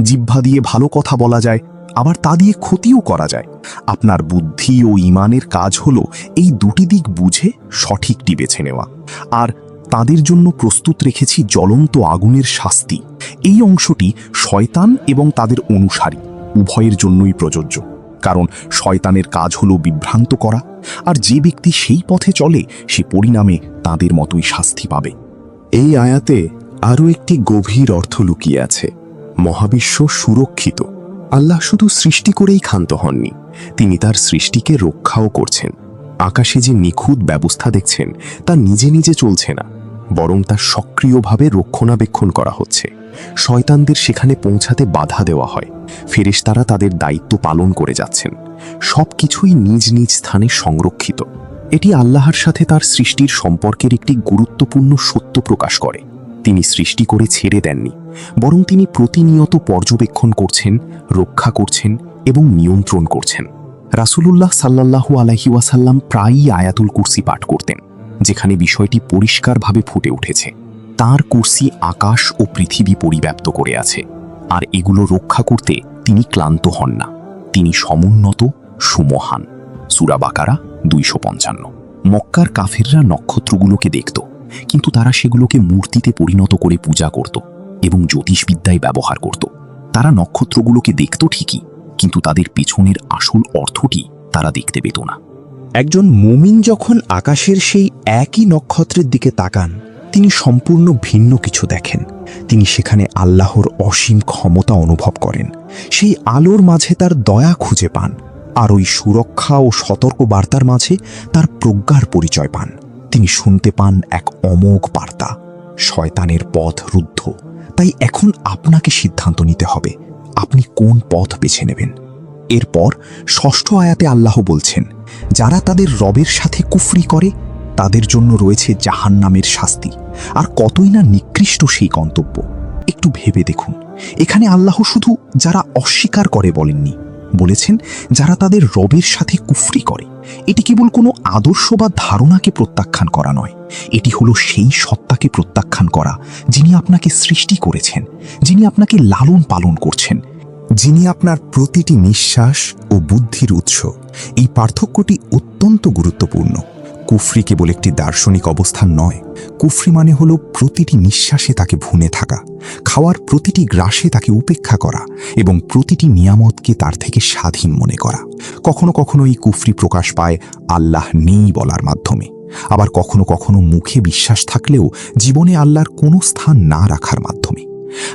জিহ্বা দিয়ে ভালো কথা বলা যায়, আবার তা দিয়ে ক্ষতিও করা যায়। আপনার বুদ্ধি ও ঈমানের কাজ হলো এই দুটি দিক বুঝে সঠিকটি বেছে নেওয়া। আর তাদের জন্য প্রস্তুত রেখেছি জ্বলন্ত আগুনের শাস্তি। এই অংশটি শয়তান এবং তাদের অনুসারী উভয়ের জন্যই প্রযোজ্য, কারণ শয়তানের কাজ হলো বিভ্রান্ত করা, আর যে ব্যক্তি সেই পথে চলে সে পরিণামে তাদের মতোই শাস্তি পাবে। এই আয়াতে আরও একটি গভীর অর্থ লুকিয়ে আছে। মহাবিশ্ব সুরক্ষিত। আল্লাহ শুধু সৃষ্টি করেই ক্ষান্ত হননি, তিনি তার সৃষ্টিকে রক্ষাও করছেন। আকাশে যে নিখুঁত ব্যবস্থা দেখছেন তা নিজে নিজে চলছে না, বরং তা সক্রিয়ভাবে রক্ষণাবেক্ষণ করা হচ্ছে। শয়তানদের সেখানে পৌঁছাতে বাধা দেওয়া হয়, ফেরেশতারা তাদের দায়িত্ব পালন করে যাচ্ছেন। সব কিছুই নিজ নিজ স্থানে সংরক্ষিত। এটি আল্লাহর সাথে তার সৃষ্টির সম্পর্কের একটি গুরুত্বপূর্ণ সত্য প্রকাশ করে। তিনি সৃষ্টি করে ছেড়ে দেননি, বরং তিনি প্রতিনিয়ত পর্যবেক্ষণ করছেন, রক্ষা করছেন এবং নিয়ন্ত্রণ করছেন। রাসূলুল্লাহ সাল্লাল্লাহু আলাইহি ওয়াসাল্লাম প্রায়ই আয়াতুল কুরসি পাঠ করতেন, যেখানে বিষয়টি পরিষ্কারভাবে ফুটে উঠেছে। তার কুরসি আকাশ ও পৃথিবী পরিব্যাপ্ত করে আছে, আর এগুলো রক্ষা করতে তিনি ক্লান্ত হন না। তিনি সমুন্নত, সুমহান। সূরা বাকারা 255। মক্কার কাফেররা নক্ষত্রগুলোকে দেখত, কিন্তু তারা সেগুলোকে মূর্তিতে পরিণত করে পূজা করত এবং জ্যোতিষবিদ্যায় ব্যবহার করত। তারা নক্ষত্রগুলোকে দেখত ঠিকই, কিন্তু তাদের পেছনের আসল অর্থটি তারা দেখতে পেত না। একজন মুমিন যখন আকাশের সেই একই নক্ষত্রের দিকে তাকান, তিনি সম্পূর্ণ ভিন্ন কিছু দেখেন। তিনি সেখানে আল্লাহর অসীম ক্ষমতা অনুভব করেন, সেই আলোর মাঝে তার দয়া খুঁজে পান, আর ওই সুরক্ষা ও সতর্ক বার্তার মাঝে তার প্রজ্ঞার পরিচয় পান। তিনি শুনতে পান এক অমোঘ বার্তা: শয়তানের পথ রুদ্ধ। তাই এখন আপনাকে সিদ্ধান্ত নিতে হবে, আপনি কোন পথ বেছে নেবেন। এরপর 6ষ্ঠ আয়াতে আল্লাহ বলছেন, যারা তাদের রবের সাথে কুফরি করে তাদের জন্য রয়েছে জাহান্নামের শাস্তি, আর কতই না নিকৃষ্ট সেই গন্তব্য। একটু ভেবে দেখুন, এখানে আল্লাহ শুধু যারা অস্বীকার করে বলেননি, বলেছেন যারা তাদের রবের সাথে কুফরি করে। এটি কেবল কোনো আদর্শ বা ধারণাকে প্রত্যাখ্যান করা নয়, এটি হলো সেই সত্তাকে প্রত্যাখ্যান করা যিনি আপনাকে সৃষ্টি করেছেন, যিনি আপনাকে লালন পালন করছেন, যিনি আপনার প্রতিটি নিঃশ্বাস ও বুদ্ধির উৎস। এই পার্থক্যটি অত্যন্ত গুরুত্বপূর্ণ। কুফরি কেবল একটি দার্শনিক অবস্থান নয়, কুফরি মানে হলো প্রতিটি নিঃশ্বাসে তাকে ভুনে থাকা, খাওয়ার প্রতিটি গ্রাসে তাকে উপেক্ষা করা এবং প্রতিটি নিয়ামতকে তার থেকে স্বাধীন মনে করা। কখনো কখনো এই কুফরি প্রকাশ পায় আল্লাহ নেই বলার মাধ্যমে, আবার কখনো কখনো মুখে বিশ্বাস থাকলেও জীবনে আল্লাহর কোনো স্থান না রাখার মাধ্যমে।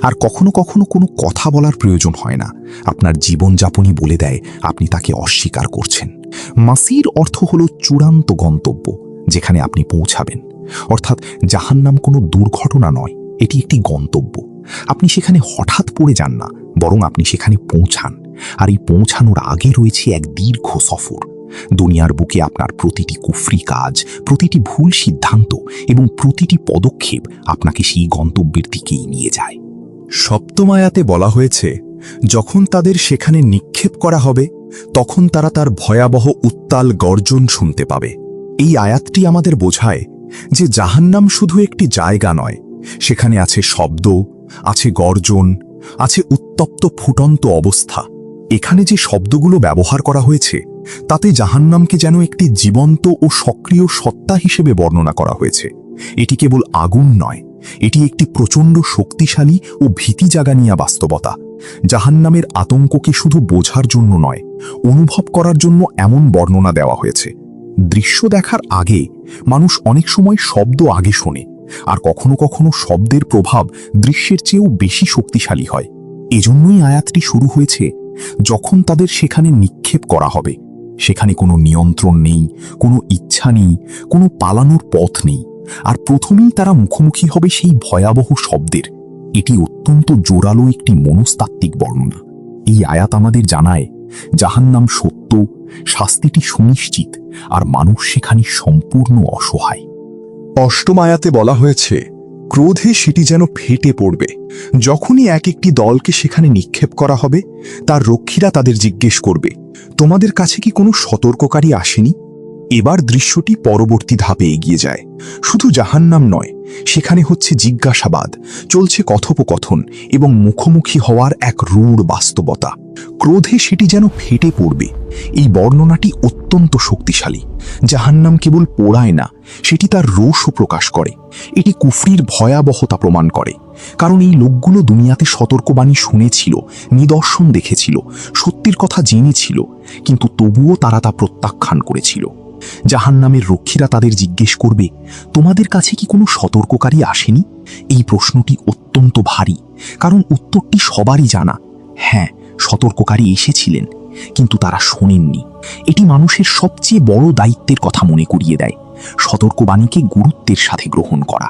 আর কখনো কখনো কোনো কথা বলার প্রয়োজন হয় না, আপনার জীবনযাপনই বলে দেয় আপনি তাকে অস্বীকার করছেন। মাসির অর্থ হলো চূড়ান্ত গন্তব্য, যেখানে আপনি পৌঁছাবেন। অর্থাৎ জাহান্নাম কোনো দুর্ঘটনা নয়, এটি একটি গন্তব্য। আপনি সেখানে হঠাৎ পড়ে যান না, বরং আপনি সেখানে পৌঁছান। আর এই পৌঁছানোর আগে রয়েছে এক দীর্ঘ সফর। দুনিয়ার বুকে আপনার প্রতিটি কুফরি কাজ, প্রতিটি ভুল সিদ্ধান্ত এবং প্রতিটি পদক্ষেপ আপনাকে সেই গন্তব্যের দিকেই নিয়ে যায়। 7ম আয়াতে বলা হয়েছে, যখন তাদের সেখানে নিক্ষেপ করা হবে তখন তারা তার ভয়াবহ উত্তাল গর্জন শুনতে পাবে। এই আয়াতটি আমাদের বোঝায় যে জাহান্নাম শুধু একটি জায়গা নয়, সেখানে আছে শব্দ, আছে গর্জন, আছে উত্তপ্ত ফুটন্ত অবস্থা। এখানে যে শব্দগুলো ব্যবহার করা হয়েছে তাতে জাহান্নামকে যেন একটি জীবন্ত ও সক্রিয় সত্তা হিসেবে বর্ণনা করা হয়েছে। এটি কেবল আগুন নয়, এটি একটি প্রচণ্ড শক্তিশালী ও ভীতি জাগানিয়া বাস্তবতা। জাহান্নামের আতঙ্ককে শুধু বোঝার জন্য নয়, অনুভব করার জন্য এমন বর্ণনা দেওয়া হয়েছে। দৃশ্য দেখার আগে মানুষ অনেক সময় শব্দ আগে শোনে, আর কখনো কখনো শব্দের প্রভাব দৃশ্যের চেয়েও বেশি শক্তিশালী হয়। এজন্যই আয়াতটি শুরু হয়েছে, যখন তাদের সেখানে নিক্ষেপ করা হবে। সেখানে কোনো নিয়ন্ত্রণ নেই, কোনো ইচ্ছা নেই, কোনো পালানোর পথ নেই, আর প্রথমেই তারা মুখোমুখি হবে সেই ভয়াবহ শব্দের। এটি অত্যন্ত জোরালো একটি মনস্তাত্ত্বিক বর্ণনা। এই আয়াত আমাদের জানায় জাহান্নাম সত্য, শাস্তিটি সুনিশ্চিত, আর মানুষ সেখানে সম্পূর্ণ অসহায়। 8ম আয়াতে বলা হয়েছে, ক্রোধে সেটি যেন ফেটে পড়বে। যখনই এক একটি দলকে সেখানে নিক্ষেপ করা হবে, তার রক্ষীরা তাদের জিজ্ঞেস করবে, তোমাদের কাছে কি কোনো সতর্ককারী আসেনি? এবার দৃশ্যটি পরবর্তী ধাপে এগিয়ে যায়। শুধু জাহান্নাম নয়, সেখানে হচ্ছে জিজ্ঞাসাবাদ, চলছে কথোপকথন এবং মুখোমুখি হওয়ার এক রূঢ় বাস্তবতা। ক্রোধে সেটি যেন ফেটে পড়বে। এই বর্ণনাটি অত্যন্ত শক্তিশালী। জাহান্নাম কেবল পোড়ায় না, সেটি তার রোষও প্রকাশ করে। এটি কুফরির ভয়াবহতা প্রমাণ করে, কারণ এই লোকগুলো দুনিয়াতে সতর্কবাণী শুনেছিল, নিদর্শন দেখেছিল, সত্যের কথা জেনেছিল, কিন্তু তবুও তারা তা প্রত্যাখ্যান করেছিল। জাহান্নামের রক্ষীরা তাদের জিজ্ঞেস করবে, তোমাদের কাছে কি কোনো সতর্ককারী আসেনি? এই প্রশ্নটি অত্যন্ত ভারী, কারণ উত্তরটি সবারই জানা। হ্যাঁ, সতর্ককারী এসেছিলেন, কিন্তু তারা শোনেননি। এটি মানুষের সবচেয়ে বড় দায়িত্বের কথা মনে করিয়ে দেয়, সতর্কবাণীকে গুরুত্বের সাথে গ্রহণ করা।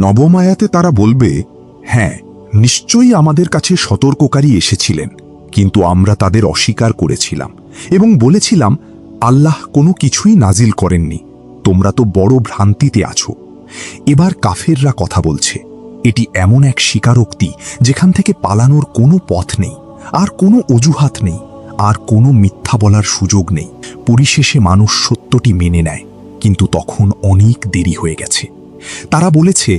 নবম আয়াতে তারা বলবে, হ্যাঁ, নিশ্চয়ই আমাদের কাছে সতর্ককারী এসেছিলেন, কিন্তু আমরা তাদের অস্বীকার করেছিলাম এবং বলেছিলাম, আল্লাহ কোনো কিছুই নাজিল করেননি, তোমরা তো বড় ভ্রান্তিতে আছো। এবার কাফেররা কথা বলছে। এটি এমন এক স্বীকারোক্তি যেখান থেকে পালানোর কোনো পথ নেই, আর কোনো অজুহাত নেই, আর কোনো মিথ্যা বলার সুযোগ নেই। পরিশেষে মানুষ সত্যটি মেনে নেয়, কিন্তু তখন অনেক দেরি হয়ে গেছে। তারা বলেছে,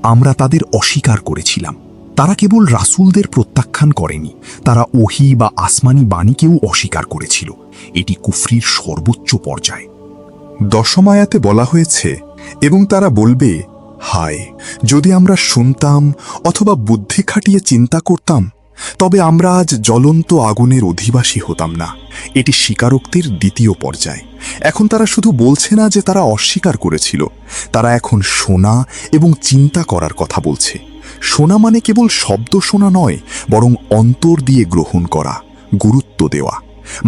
আমরা তাদের অস্বীকার করেছিলাম। তারা কেবল রাসূলদের প্রত্যাখ্যান করেনি, তারা ওহী বা আসমানি বাণীকেও অস্বীকার করেছিল। এটি কুফরির সর্বোচ্চ পর্যায়। দশম আয়াতে বলা হয়েছে, এবং তারা বলবে, হায়, যদি আমরা শুনতাম অথবা বুদ্ধি খাটিয়ে চিন্তা করতাম, তবে আমরা আজ জ্বলন্ত আগুনের অধিবাসী হতাম না। এটি স্বীকারোক্তির দ্বিতীয় পর্যায়। এখন তারা শুধু বলছে না যে তারা অস্বীকার করেছিল, তারা এখন শোনা এবং চিন্তা করার কথা বলছে। শোনা মানে কেবল শব্দ শোনা নয়, বরং অন্তর দিয়ে গ্রহণ করা, গুরুত্ব দেওয়া।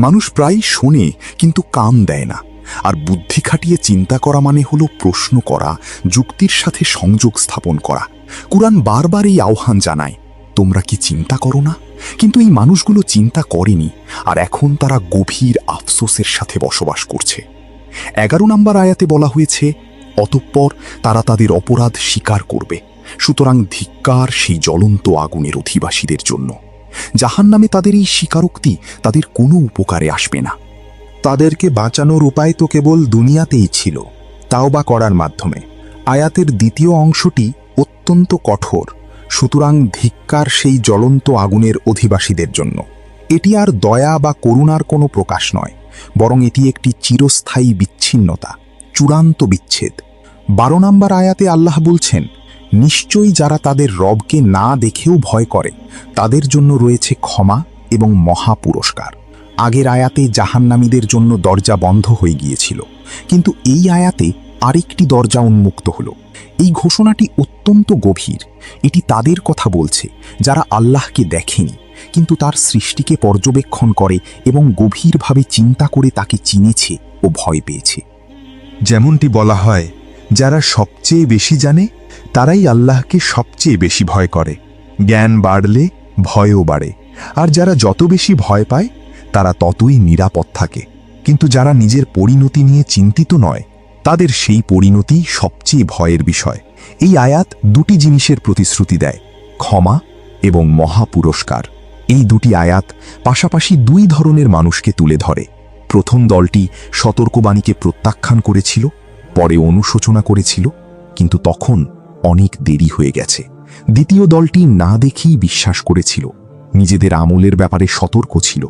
মানুষ প্রায় শোনে কিন্তু কান দেয় না। আর বুদ্ধি খাটিয়ে চিন্তা করা মানে হলো প্রশ্ন করা, যুক্তির সাথে সংযোগ স্থাপন করা। কুরআন বারবার এই আহ্বান জানায়, তোমরা কি চিন্তা করো না? কিন্তু এই মানুষগুলো চিন্তা করেনি, আর এখন তারা গভীর আফসোসের সাথে বসবাস করছে। 11 নম্বর আয়াতে বলা হয়েছে, অতঃপর তারা তাদের অপরাধ স্বীকার করবে। সুতরাং ধিক্কার সেই জ্বলন্ত আগুনের অধিবাসীদের জন্য। জাহান্নামে তাদের এই স্বীকারোক্তি তাদের কোনো উপকারে আসবে না। তাদেরকে বাঁচানোর উপায় তো কেবল দুনিয়াতেই ছিল, তাওবা করার মাধ্যমে। আয়াতের দ্বিতীয় অংশটি অত্যন্ত কঠোর। সুতরাং ধিক্কার সেই জ্বলন্ত আগুনের অধিবাসীদের জন্য। এটি আর দয়া বা করুণার কোনো প্রকাশ নয়, বরং এটি একটি চিরস্থায়ী বিচ্ছিন্নতা, চূড়ান্ত বিচ্ছেদ। 12 নম্বর আয়াতে আল্লাহ বলছেন, নিশ্চয়ই যারা তাদের রবকে না দেখেও ভয় করে, তাদের জন্য রয়েছে ক্ষমা এবং মহা পুরস্কার। আগের আয়াতে জাহান্নামীদের জন্য দরজা বন্ধ হয়ে গিয়েছিল, কিন্তু এই আয়াতে আরেকটি দরজা উন্মুক্ত হলো। এই ঘোষণাটি অত্যন্ত গভীর। এটি তাদের কথা বলছে যারা আল্লাহকে দেখেনি, কিন্তু তার সৃষ্টিকে পর্যবেক্ষণ করে এবং গভীরভাবে চিন্তা করে তাকে চিনেছে ও ভয় পেয়েছে। যেমনটি বলা হয়, যারা সবচেয়ে বেশি জানে তারাই আল্লাহকে সবচেয়ে বেশি ভয় করে। জ্ঞান বাড়লে ভয়ও বাড়ে, আর যারা যত বেশি ভয় পায় তারা ততই নিরাপদ থাকে। কিন্তু যারা নিজের পরিণতি নিয়ে চিন্তিত নয়, তাদের সেই পরিণতি সবচেয়ে ভয়ের বিষয়। এই আয়াত দুটি জিনিসের প্রতিশ্রুতি দেয়, ক্ষমা এবং মহা পুরস্কার। এই দুটি আয়াত পাশাপাশি দুই ধরনের মানুষকে তুলে ধরে। প্রথম দলটি সতর্কবাণীকে প্রত্যাখ্যান করেছিল, পরে অনুশোচনা করেছিল, কিন্তু তখন অনেক দেরি হয়ে গেছে। দ্বিতীয় দলটি না দেখেই বিশ্বাস করেছিল, নিজেদের আমলের ব্যাপারে সতর্ক ছিল,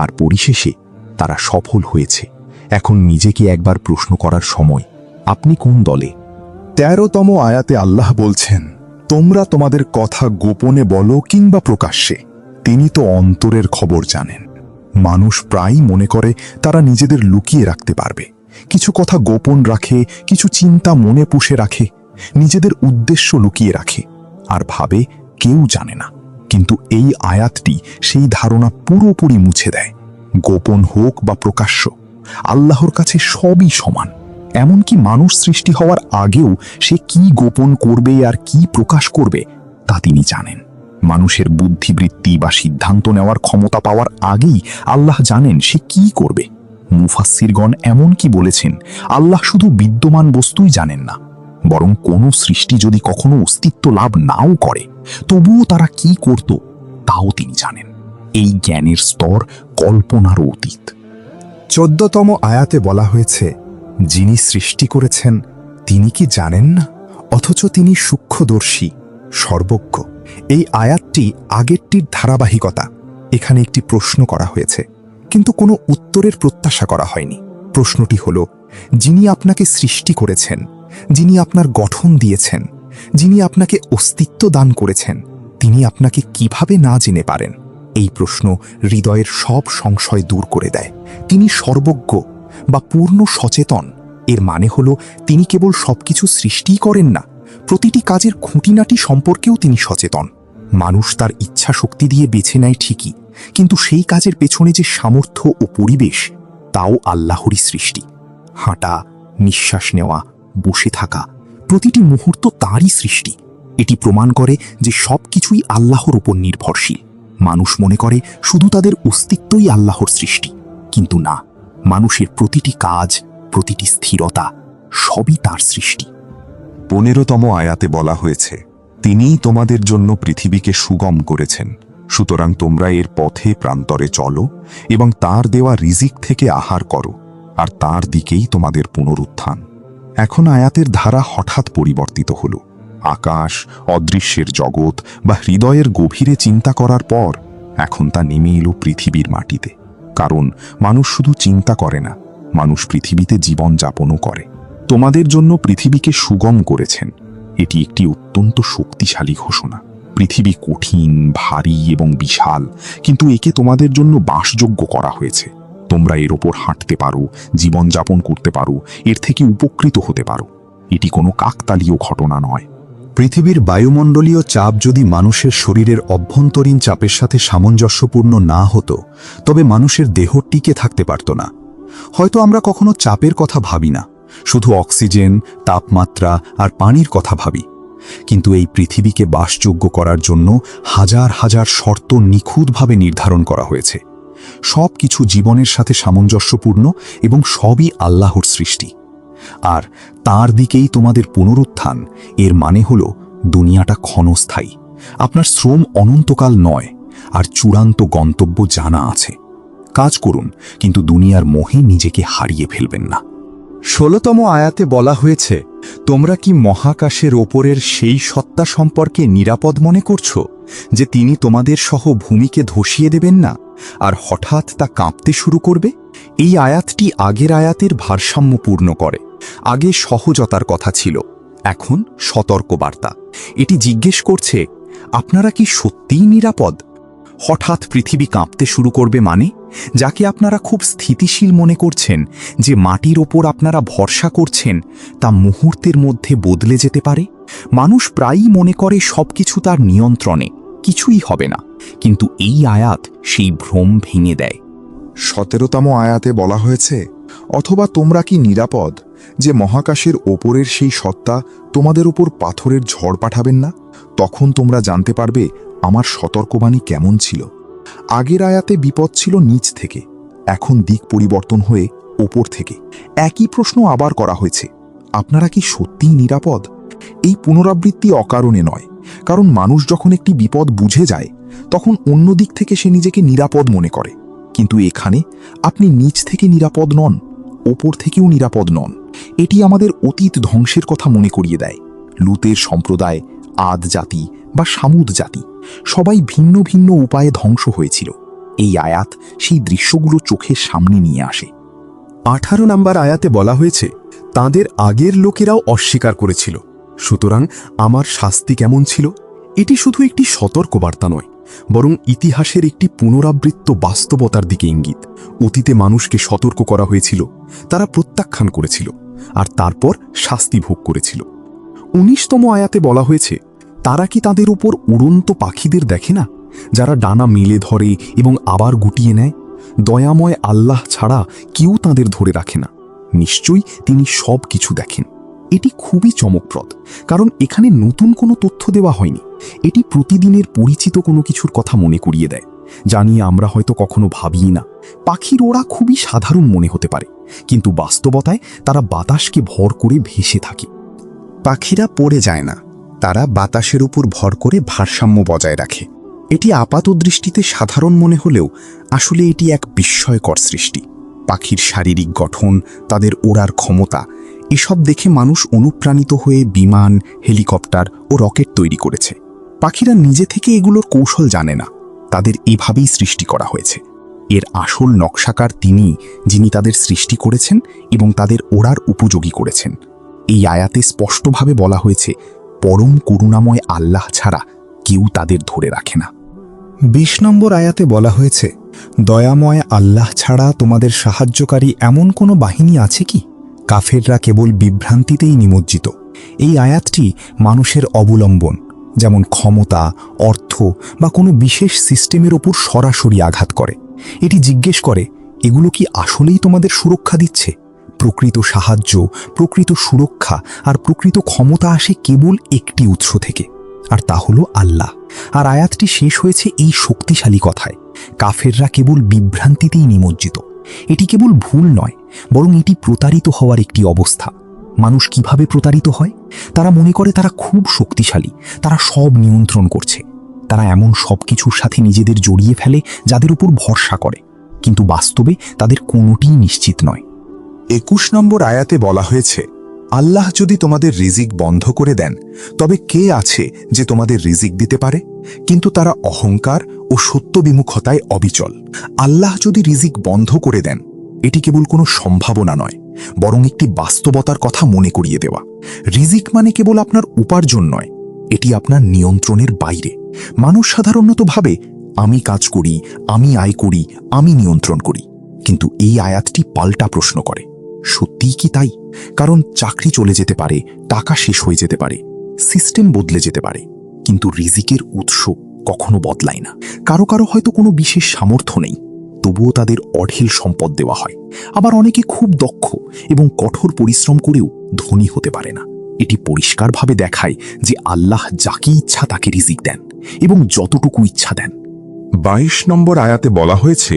আর পরিশেষে তারা সফল হয়েছে। এখন নিজেকে একবার প্রশ্ন করার সময়, আপনি কোন দলে? 13তম আয়াতে আল্লাহ বলছেন, তোমরা তোমাদের কথা গোপনে বলো কিংবা প্রকাশ্যে, তিনি তো অন্তরের খবর জানেন। মানুষ প্রায়ই মনে করে তারা নিজেদের লুকিয়ে রাখতে পারবে। কিছু কথা গোপন রাখে, কিছু চিন্তা মনে পুষে রাখে, নিজেদের উদ্দেশ্য লুকিয়ে রাখে, আর ভাবে কেউ জানে না। কিন্তু এই আয়াতটি সেই ধারণা পুরোপুরি মুছে দেয়। গোপন হোক বা প্রকাশ্য, আল্লাহর কাছে সবই সমান। এমনকি মানুষ সৃষ্টি হওয়ার আগেও সে কি গোপন করবে আর কি প্রকাশ করবে তা তিনি জানেন। মানুষের বুদ্ধিবৃত্তি বা সিদ্ধান্ত নেওয়ার ক্ষমতা পাওয়ার আগেই আল্লাহ জানেন সে কি করবে। মুফাসসিরগণ এমনকি বলেছেন, আল্লাহ শুধু বিদ্যমান বস্তুই জানেন না, বরং কোনো সৃষ্টি যদি কখনো অস্তিত্ব লাভ নাও করে, তবুও তারা কি করত তাও তিনি জানেন। এই জ্ঞানের স্তর কল্পনারও অতীত। 14তম আয়াতে বলা হয়েছে, যিনি সৃষ্টি করেছেন তিনি কি জানেন না? অথচ তিনি সূক্ষ্মদর্শী, সর্বজ্ঞ। এই আয়াতটি আগেরটির ধারাবাহিকতা। এখানে একটি প্রশ্ন করা হয়েছে, কিন্তু কোনো উত্তরের প্রত্যাশা করা হয়নি। প্রশ্নটি হল, যিনি আপনাকে সৃষ্টি করেছেন, যিনি আপনার গঠন দিয়েছেন, যিনি আপনাকে অস্তিত্ব দান করেছেন, তিনি আপনাকে কিভাবে না জেনে পারেন? এই প্রশ্ন হৃদয়ের সব সংশয় দূর করে দেয়। তিনি সর্বজ্ঞ বা পূর্ণ সচেতন। এর মানে হল তিনি কেবল সবকিছু সৃষ্টিই করেন না, প্রতিটি কাজের খুঁটিনাটি সম্পর্কেও তিনি সচেতন। মানুষ তার ইচ্ছা শক্তি দিয়ে বেছে নেয় ঠিকই, কিন্তু সেই কাজের পেছনে যে সামর্থ্য ও পরিবেশ, তাও আল্লাহরই সৃষ্টি। হাঁটা, নিঃশ্বাস নেওয়া, বসে থাকা, প্রতিটি মুহূর্ত তাঁরই সৃষ্টি। এটি প্রমাণ করে যে সব কিছুই আল্লাহর উপর নির্ভরশীল। মানুষ মনে করে শুধু তাদের অস্তিত্বই আল্লাহর সৃষ্টি, কিন্তু না, মানুষের প্রতিটি কাজ, প্রতিটি স্থিরতা সবই তার সৃষ্টি। 15তম আয়াতে বলা হয়েছে, তিনিই তোমাদের জন্য পৃথিবীকে সুগম করেছেন, সুতরাং তোমরা এর পথে প্রান্তরে চলো এবং তার দেওয়া রিজিক থেকে আহার করো, আর তার দিকেই তোমাদের পুনরুত্থান। এখন আয়াতের ধারা হঠাৎ পরিবর্তিত হল। আকাশ, অদৃশ্যের জগৎ বা হৃদয়ের গভীরে চিন্তা করার পর এখন তা নেমে এলো পৃথিবীর মাটিতে। কারণ মানুষ শুধু চিন্তা করে না, মানুষ পৃথিবীতে জীবন যাপনও করে। তোমাদের জন্য পৃথিবীকে সুগম করেছেন, এটি একটি অত্যন্ত শক্তিশালী ঘোষণা। পৃথিবী কঠিন, ভারী এবং বিশাল, কিন্তু একে তোমাদের জন্য বাসযোগ্য করা হয়েছে। তোমরা এর ওপর হাঁটতে পারো, জীবনযাপন করতে পারো, এর থেকে উপকৃত হতে পারো। এটি কোনো কাকতালীয় ঘটনা নয়। পৃথিবীর বায়ুমণ্ডলীয় চাপ যদি মানুষের শরীরের অভ্যন্তরীণ চাপের সাথে সামঞ্জস্যপূর্ণ না হতো, তবে মানুষের দেহ টিকে থাকতে পারত না। হয়তো আমরা কখনো চাপের কথা ভাবি না, শুধু অক্সিজেন, তাপমাত্রা আর পানির কথা ভাবি। কিন্তু এই পৃথিবীকে বাসযোগ্য করার জন্য হাজার হাজার শর্ত নিখুঁতভাবে নির্ধারণ করা হয়েছে। সব কিছু জীবনের সাথে সামঞ্জস্যপূর্ণ এবং সবই আল্লাহর সৃষ্টি। আর তার দিকেই তোমাদের পুনরুত্থান, এর মানে হল দুনিয়াটা ক্ষণস্থায়ী। আপনার শ্রম অনন্তকাল নয়, আর চূড়ান্ত গন্তব্য জানা আছে। কাজ করুন, কিন্তু দুনিয়ার মোহে নিজেকে হারিয়ে ফেলবেন না। 16তম আয়াতে বলা হয়েছে, তোমরা কি মহাকাশের ওপরের সেই সত্তা সম্পর্কে নিরাপদ মনে করছো, যে তিনি তোমাদের সহ ভূমিকে ধসিয়ে দেবেন না, আর হঠাৎ তা কাঁপতে শুরু করবে? এই আয়াতটি আগের আয়াতের ভারসাম্য পূর্ণ করে। আগে সহজতার কথা ছিল, এখন সতর্কবার্তা। এটি জিজ্ঞেস করছে, আপনারা কি সত্যিই নিরাপদ? হঠাৎ পৃথিবী কাঁপতে শুরু করবে মানে, যাকে আপনারা খুব স্থিতিশীল মনে করছেন, যে মাটির ওপর আপনারা ভরসা করছেন, তা মুহূর্তের মধ্যে বদলে যেতে পারে। মানুষ প্রায়ই মনে করে সবকিছু তার নিয়ন্ত্রণে, কিছুই হবে না। কিন্তু এই আয়াত সেই ভ্রম ভেঙে দেয়। 17তম আয়াতে বলা হয়েছে, অথবা তোমরা কি নিরাপদ, যে মহাকাশের ওপরের সেই সত্তা তোমাদের উপর পাথরের ঝড় পাঠাবেন না? তখন তোমরা জানতে পারবে আমার সতর্কবাণী কেমন ছিল। আগের আয়াতে বিপদ ছিল নিচ থেকে, এখন দিক পরিবর্তন হয়ে ওপর থেকে। একই প্রশ্ন আবার করা হয়েছে, আপনারা কি সত্যিই নিরাপদ? এই পুনরাবৃত্তি অকারণে নয়, কারণ মানুষ যখন একটি বিপদ বুঝে যায়, তখন অন্য দিক থেকে সে নিজেকে নিরাপদ মনে করে। কিন্তু এখানে আপনি নিচ থেকে নিরাপদ নন, ওপর থেকেও নিরাপদ নন। এটি আমাদের অতীত ধ্বংসের কথা মনে করিয়ে দেয়। লুতের সম্প্রদায়, আদ জাতি বা সামুদ জাতি, সবাই ভিন্ন ভিন্ন উপায়ে ধ্বংস হয়েছিল। এই আয়াত সেই দৃশ্যগুলো চোখের সামনে নিয়ে আসে। 18 নম্বর আয়াতে বলা হয়েছে, তাদের আগের লোকেরাও অস্বীকার করেছিল, সুতরাং আমার শাস্তি কেমন ছিল? এটি শুধু একটি সতর্কবার্তা নয়, বরং ইতিহাসের একটি পুনরাবৃত্ত বাস্তবতার দিকে ইঙ্গিত। অতীতে মানুষকে সতর্ক করা হয়েছিল, তারা প্রত্যাখ্যান করেছিল, আর তারপর শাস্তি ভোগ করেছিল। 19তম আয়াতে বলা হয়েছে, তারা কি তাদের উপর উড়ন্ত পাখিদের দেখে না, যারা ডানা মেলে ধরে এবং আবার গুটিয়ে নেয়? দয়াময় আল্লাহ ছাড়া কেউ তাদের ধরে রাখে না। নিশ্চয়ই তিনি সব কিছু দেখেন। এটি খুবই চমকপ্রদ, কারণ এখানে নতুন কোনো তথ্য দেওয়া হয়নি। এটি প্রতিদিনের পরিচিত কোনো কিছুর কথা মনে করিয়ে দেয়, যা নিয়ে আমরা হয়তো কখনো ভাবিই না। পাখির ওড়া খুবই সাধারণ মনে হতে পারে, কিন্তু বাস্তবতায় তারা বাতাসকে ভর করে ভেসে থাকে। পাখিরা পড়ে যায় না, তারা বাতাসের উপর ভর করে ভারসাম্য বজায় রাখে। এটি আপাত দৃষ্টিতে সাধারণ মনে হলেও আসলে এটি এক বিস্ময়কর সৃষ্টি। পাখির শারীরিক গঠন, তাদের ওড়ার ক্ষমতা, এসব দেখে মানুষ অনুপ্রাণিত হয়ে বিমান, হেলিকপ্টার ও রকেট তৈরি করেছে। পাখিরা নিজে থেকে এগুলোর কৌশল জানে না, তাদের এভাবেই সৃষ্টি করা হয়েছে। এর আসল নকশাকার তিনি, যিনি তাদের সৃষ্টি করেছেন এবং তাদের ওড়ার উপযোগী করেছেন। এই আয়াতে স্পষ্টভাবে বলা হয়েছে, পরম করুণাময় আল্লাহ ছাড়া কেউ তাদের ধরে রাখে না। ২০ নম্বর আয়াতে বলা হয়েছে, দয়াময় আল্লাহ ছাড়া তোমাদের সাহায্যকারী এমন কোনো বাহিনী আছে কি? কাফেররা কেবল বিভ্রান্তিতেই নিমজ্জিত। এই আয়াতটি মানুষের অবলম্বন, যেমন ক্ষমতা, অর্থ বা কোনো বিশেষ সিস্টেমের ওপর সরাসরি আঘাত করে। এটি জিজ্ঞেস করে, এগুলো কি আসলেই তোমাদের সুরক্ষা দিচ্ছে? প্রকৃত সাহায্য, প্রকৃত সুরক্ষা আর প্রকৃত ক্ষমতা আসে কেবল একটি উৎস থেকে, আর তা হলো আল্লাহ। আর আয়াতটি শেষ হয়েছে এই শক্তিশালী কথায়, কাফেররা কেবল বিভ্রান্তিতেই নিমজ্জিত। এটি কেবল ভুল নয়, বরং এটি প্রতারিত হওয়ার একটি অবস্থা। মানুষ কিভাবে প্রতারিত হয়? তারা মনে করে তারা খুব শক্তিশালী, তারা সব নিয়ন্ত্রণ করছে। তারা এমন সব কিছুর সাথে নিজেদের জড়িয়ে ফেলে যাদের উপর ভরসা করে, কিন্তু বাস্তবে তাদের কোনোটিই নিশ্চিত নয়। ২১ নম্বর আয়াতে বলা হয়েছে, আল্লাহ যদি তোমাদের রিজিক বন্ধ করে দেন, তবে কে আছে যে তোমাদের রিজিক দিতে পারে? কিন্তু তারা অহংকার ও সত্যবিমুখতায় অবিচল। আল্লাহ যদি রিজিক বন্ধ করে দেন, এটি কেবল কোনো সম্ভাবনা নয়, বরং একটি বাস্তবতার কথা মনে করিয়ে দেওয়া। রিজিক মানে কেবল আপনার উপার্জন নয়, এটি আপনার নিয়ন্ত্রণের বাইরে। মানুষ সাধারণত ভাবে, আমি কাজ করি, আমি আয় করি, আমি নিয়ন্ত্রণ করি। কিন্তু এই আয়াতটি পাল্টা প্রশ্ন করে, সত্যিই কি তাই? কারণ চাকরি চলে যেতে পারে, টাকা শেষ হয়ে যেতে পারে, সিস্টেম বদলে যেতে পারে, কিন্তু রিজিকের উৎস কখনো বদলায় না। কারো কারো হয়তো কোনো বিশেষ সামর্থ্য নেই, তবুও তাদের অঢেল সম্পদ দেওয়া হয়। আবার অনেকে খুব দক্ষ এবং কঠোর পরিশ্রম করেও ধনী হতে পারে না। এটি পরিষ্কারভাবে দেখায় যে আল্লাহ যাকে ইচ্ছা তাকে রিজিক দেন এবং যতটুকু ইচ্ছা দেন। ২২ নম্বর আয়াতে বলা হয়েছে,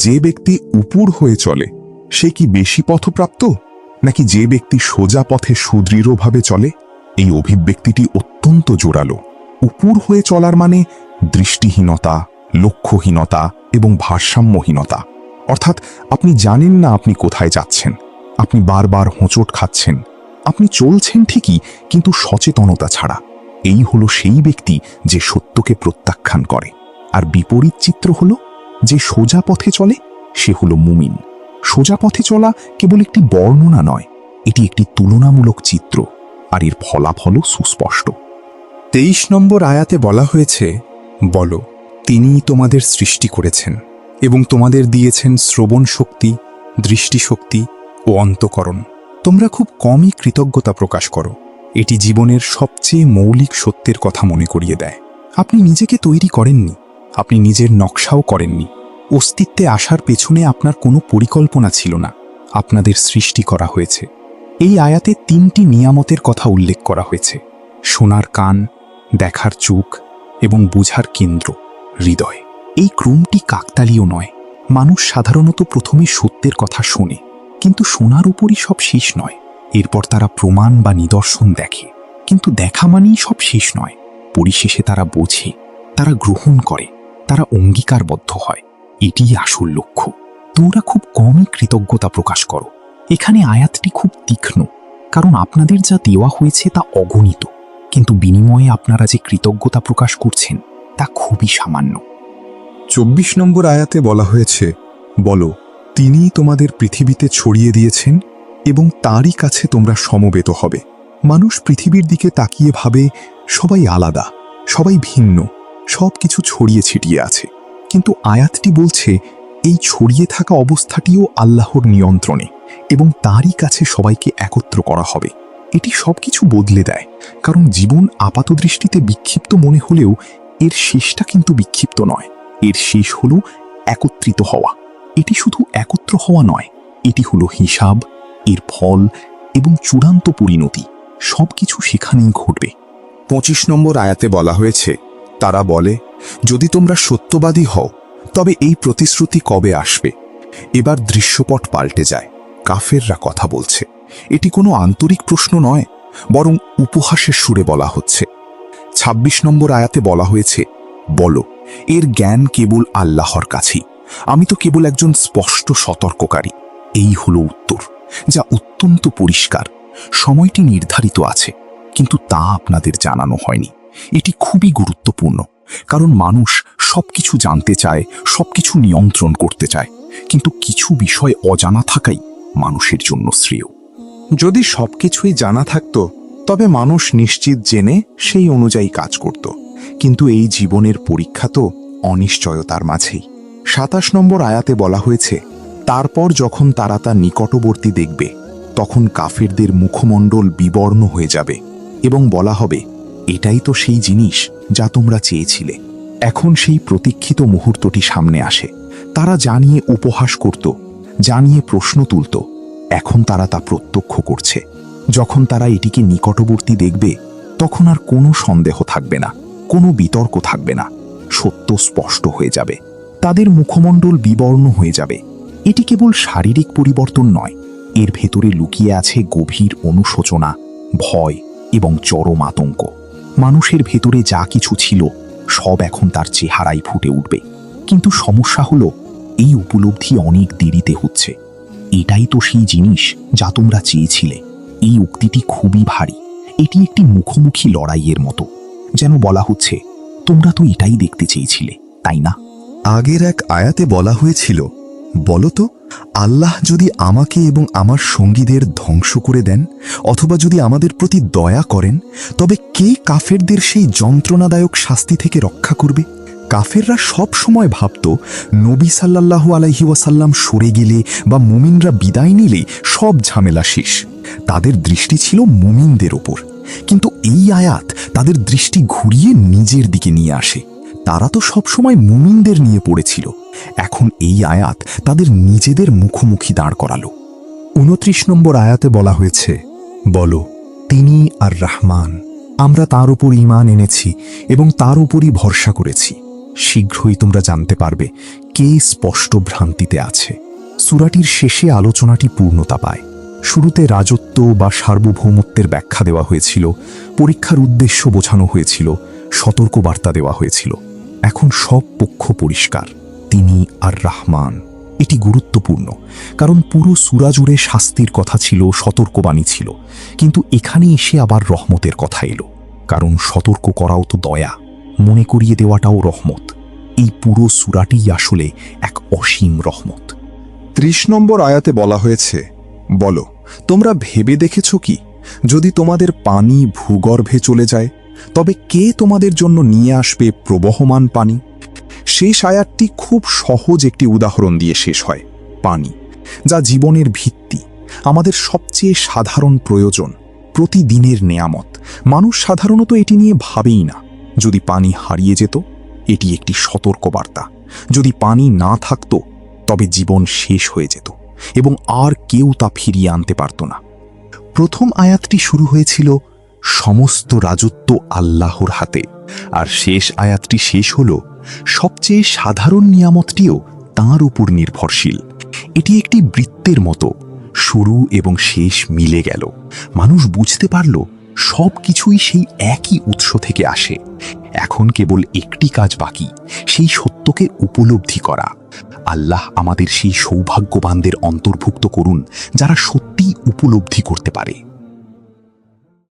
যে ব্যক্তি উপর হয়ে চলে সে কি বেশি পথপ্রাপ্ত, নাকি যে ব্যক্তি সোজা পথে সুদৃঢ়ভাবে চলে? এই অভিব্যক্তিটি অত্যন্ত জোরালো। উপর হয়ে চলার মানে দৃষ্টিহীনতা, লক্ষ্যহীনতা এবং ভারসাম্যহীনতা। অর্থাৎ আপনি জানেন না আপনি কোথায় যাচ্ছেন, আপনি বারবার হোঁচট খাচ্ছেন, আপনি চলছেন ঠিকই কিন্তু সচেতনতা ছাড়া। এই হলো সেই ব্যক্তি যে সত্যকে প্রত্যাখ্যান করে। আর বিপরীত চিত্র হলো, যে সোজা পথে চলে সে হলো মুমিন। সোজা পথে চলা কেবল একটি বর্ণনা নয়, এটি একটি তুলনামূলক চিত্র, আর এর ফলাফলও সুস্পষ্ট। ২৩ নম্বর আয়াতে বলা হয়েছে, বলো, তিনিই তোমাদের সৃষ্টি করেছেন এবং তোমাদের দিয়েছেন শ্রবণ শক্তি, দৃষ্টিশক্তি ও অন্তঃকরণ। তোমরা খুব কমই কৃতজ্ঞতা প্রকাশ করো। এটি জীবনের সবচেয়ে মৌলিক সত্যের কথা মনে করিয়ে দেয়। আপনি নিজেকে তৈরি করেননি, আপনি নিজের নকশাও করেননি। অস্তিত্বে আসার পেছনে আপনার কোনো পরিকল্পনা ছিল না, আপনাদের সৃষ্টি করা হয়েছে। এই আয়াতে ৩টি নিয়ামতের কথা উল্লেখ করা হয়েছে: শোনার কান, দেখার চোখ এবং বুঝার কেন্দ্র হৃদয়। এই ক্রমটি কাকতালীয় নয়। মানুষ সাধারণত প্রথমে সত্যের কথা শোনে, কিন্তু শোনার উপরই সব শেষ নয়। এরপর তারা প্রমাণ বা নিদর্শন দেখে, কিন্তু দেখা মানেই সব শেষ নয়। পরিশেষে তারা বোঝে, তারা গ্রহণ করে, তারা অঙ্গীকারবদ্ধ হয়। এটিই আসল লক্ষ্য। তোমরা খুব কমই কৃতজ্ঞতা প্রকাশ করো। এখানে আয়াতটি খুব তীক্ষ্ণ, কারণ আপনাদের যা দেওয়া হয়েছে তা অগণিত, কিন্তু বিনিময়ে আপনারা যে কৃতজ্ঞতা প্রকাশ করছেন তা খুবই সামান্য। ২৪ নম্বর আয়াতে বলা হয়েছে, বলো, তিনিই তোমাদের পৃথিবীতে ছড়িয়ে দিয়েছেন এবং তারই কাছে তোমরা সমবেত হবে। মানুষ পৃথিবীর দিকে তাকিয়ে ভাবে সবাই আলাদা, সবাই ভিন্ন, সব কিছু ছড়িয়ে ছিটিয়ে আছে। কিন্তু আয়াতটি বলছে, এই ছড়িয়ে থাকা অবস্থাটিও আল্লাহর নিয়ন্ত্রণে এবং তারই কাছে সবাইকে একত্র করা হবে। এটি সবকিছু বদলে দেয়, কারণ জীবন আপাতদৃষ্টিতে বিক্ষিপ্ত মনে হলেও এর শেষটা কিন্তু বিক্ষিপ্ত নয়। এর শেষ হলো একত্রিত হওয়া। এটি শুধু একত্র হওয়া নয়, এটি হলো হিসাব, এর ফল এবং চূড়ান্ত পরিণতি। সবকিছু সেখানেই ঘটবে। ২৫ নম্বর আয়াতে বলা হয়েছে, তারা বলে, যদি তোমরা সত্যবাদী হও তবে এই প্রতিশ্রুতি কবে আসবে? এবার দৃশ্যপট পাল্টে যায়। কাফেররা কথা বলছে। এটি কোনো আন্তরিক প্রশ্ন নয়, বরং উপহাসের সুরে বলা হচ্ছে। ২৬ নম্বর আয়াতে বলা হয়েছে, বলো, এর জ্ঞান কেবল আল্লাহর কাছেই। আমি তো কেবল একজন স্পষ্ট সতর্ককারী। এই হলো উত্তর, যা অত্যন্ত পরিষ্কার। সময়টি নির্ধারিত আছে, কিন্তু তা আপনাদের জানানো হয়নি। এটি খুবই গুরুত্বপূর্ণ, কারণ মানুষ সবকিছু জানতে চায়, সবকিছু নিয়ন্ত্রণ করতে চায়, কিন্তু কিছু বিষয় অজানা থাকাই মানুষের জন্য শ্রেয়। যদি সবকিছুই জানা থাকত, তবে মানুষ নিশ্চিত জেনে সেই অনুযায়ী কাজ করত। কিন্তু এই জীবনের পরীক্ষা তো অনিশ্চয়তার মাঝেই। ২৭ নম্বর আয়াতে বলা হয়েছে, তারপর যখন তারা তা নিকটবর্তী দেখবে, তখন কাফেরদের মুখমণ্ডল বিবর্ণ হয়ে যাবে এবং বলা হবে, এটাই তো সেই জিনিস যা তোমরা চেয়েছিলে। এখন সেই প্রতীক্ষিত মুহূর্তটি সামনে আসে। তারা জানিয়ে উপহাস করত, জানিয়ে প্রশ্ন তুলত, এখন তারা তা প্রত্যক্ষ করছে। যখন তারা এটিকে নিকটবর্তী দেখবে, তখন আর কোনো সন্দেহ থাকবে না, কোনো বিতর্ক থাকবে না। সত্য স্পষ্ট হয়ে যাবে, তাদের মুখমণ্ডল বিবর্ণ হয়ে যাবে। এটি কেবল শারীরিক পরিবর্তন নয়, এর ভেতরে লুকিয়ে আছে গভীর অনুশোচনা, ভয় এবং চরম আতঙ্ক। মানুষের ভেতরে যা কিছু ছিল সব এখন তার চেহারায় ফুটে উঠবে। কিন্তু সমস্যা হলো, এই উপলব্ধি অনেক দেরিতে হচ্ছে। এটাই তো সেই জিনিস যা তোমরা চেয়েছিলে। এই উক্তিটি খুবই ভারী। এটি একটি মুখোমুখি লড়াইয়ের মতো, যেন বলা হচ্ছে, তোমরা তো এটাই দেখতে চেয়েছিলে, তাই না? আগের এক আয়াতে বলা হয়েছিল, বলতো, আল্লাহ যদি আমাকে এবং আমার সঙ্গীদের ধ্বংস করে দেন, অথবা যদি আমাদের প্রতি দয়া করেন, তবে কে কাফেরদের সেই যন্ত্রণাদায়ক শাস্তি থেকে রক্ষা করবে? কাফেররা সব সময় ভাবত, নবী সাল্লাল্লাহু আলাইহি ওয়াসাল্লাম সরে গেলে বা মুমিনরা বিদায় নিলে সব ঝামেলা শেষ। তাদের দৃষ্টি ছিল মুমিনদের ওপর। কিন্তু এই আয়াত তাদের দৃষ্টি ঘুরিয়ে নিজের দিকে নিয়ে আসে। তারা তো সবসময় মুমিনদের নিয়ে পড়েছিল। এখন এই আয়াত তাদের নিজেদের মুখোমুখি দাঁড় করালো। ২৯ নম্বর আয়াতে বলা হয়েছে, বলো, তিনি আর রহমান, আমরা তার উপর ঈমান এনেছি এবং তার উপরই ভরসা করেছি। শীঘ্রই তোমরা জানতে পারবে কে স্পষ্ট ভ্রান্তিতে আছে। সূরাটির শেষে আলোচনাটি পূর্ণতা পায়। শুরুতে রাজত্ব বা সার্বভৌমত্বের ব্যাখ্যা দেওয়া হয়েছিল, পরীক্ষার উদ্দেশ্য বোঝানো হয়েছিল, সতর্কবার্তা দেওয়া হয়েছিল। এখন সব পক্ষ পরিষ্কার, তিনি আর রহমান। এটি গুরুত্বপূর্ণ, কারণ পুরো সূরা জুড়ে শাস্তির কথা ছিল, সতর্কবাণী ছিল, কিন্তু এখানে এসে আবার রহমতের কথা এলো। কারণ সতর্ক করাও তো দয়া, মনে করিয়ে দেওয়াটাও রহমত। এই পুরো সূরাটিই আসলে এক অসীম রহমত। ৩০ নম্বর আয়াতে বলা হয়েছে, বলো, তোমরা ভেবে দেখেছ কি, যদি তোমাদের পানি ভূগর্ভে চলে যায়, তবে কে তোমাদের জন্য নিয়ে আসবে প্রবহমান পানি? শেষ আয়াতটি খুব সহজ একটি উদাহরণ দিয়ে শেষ হয়। পানি, যা জীবনের ভিত্তি, আমাদের সবচেয়ে সাধারণ প্রয়োজন, প্রতিদিনের নেয়ামত। মানুষ সাধারণত এটি নিয়ে ভাবেই না। যদি পানি হারিয়ে যেত, এটি একটি সতর্কবার্তা। যদি পানি না থাকত, তবে জীবন শেষ হয়ে যেত এবং আর কেউ তা ফিরিয়ে আনতে পারত না। প্রথম আয়াতটি শুরু হয়েছিল, সমস্ত রাজত্ব আল্লাহর হাতে, আর শেষ আয়াতটি শেষ হল, সবচেয়ে সাধারণ নিয়ামতটিও তাঁর উপর নির্ভরশীল। এটি একটি বৃত্তের মতো, শুরু এবং শেষ মিলে গেল। মানুষ বুঝতে পারল সব কিছুই সেই একই উৎস থেকে আসে। এখন কেবল একটি কাজ বাকি, সেই সত্যকে উপলব্ধি করা। আল্লাহ আমাদের সেই সৌভাগ্যবানদের অন্তর্ভুক্ত করুন, যারা সত্যিই উপলব্ধি করতে পারে।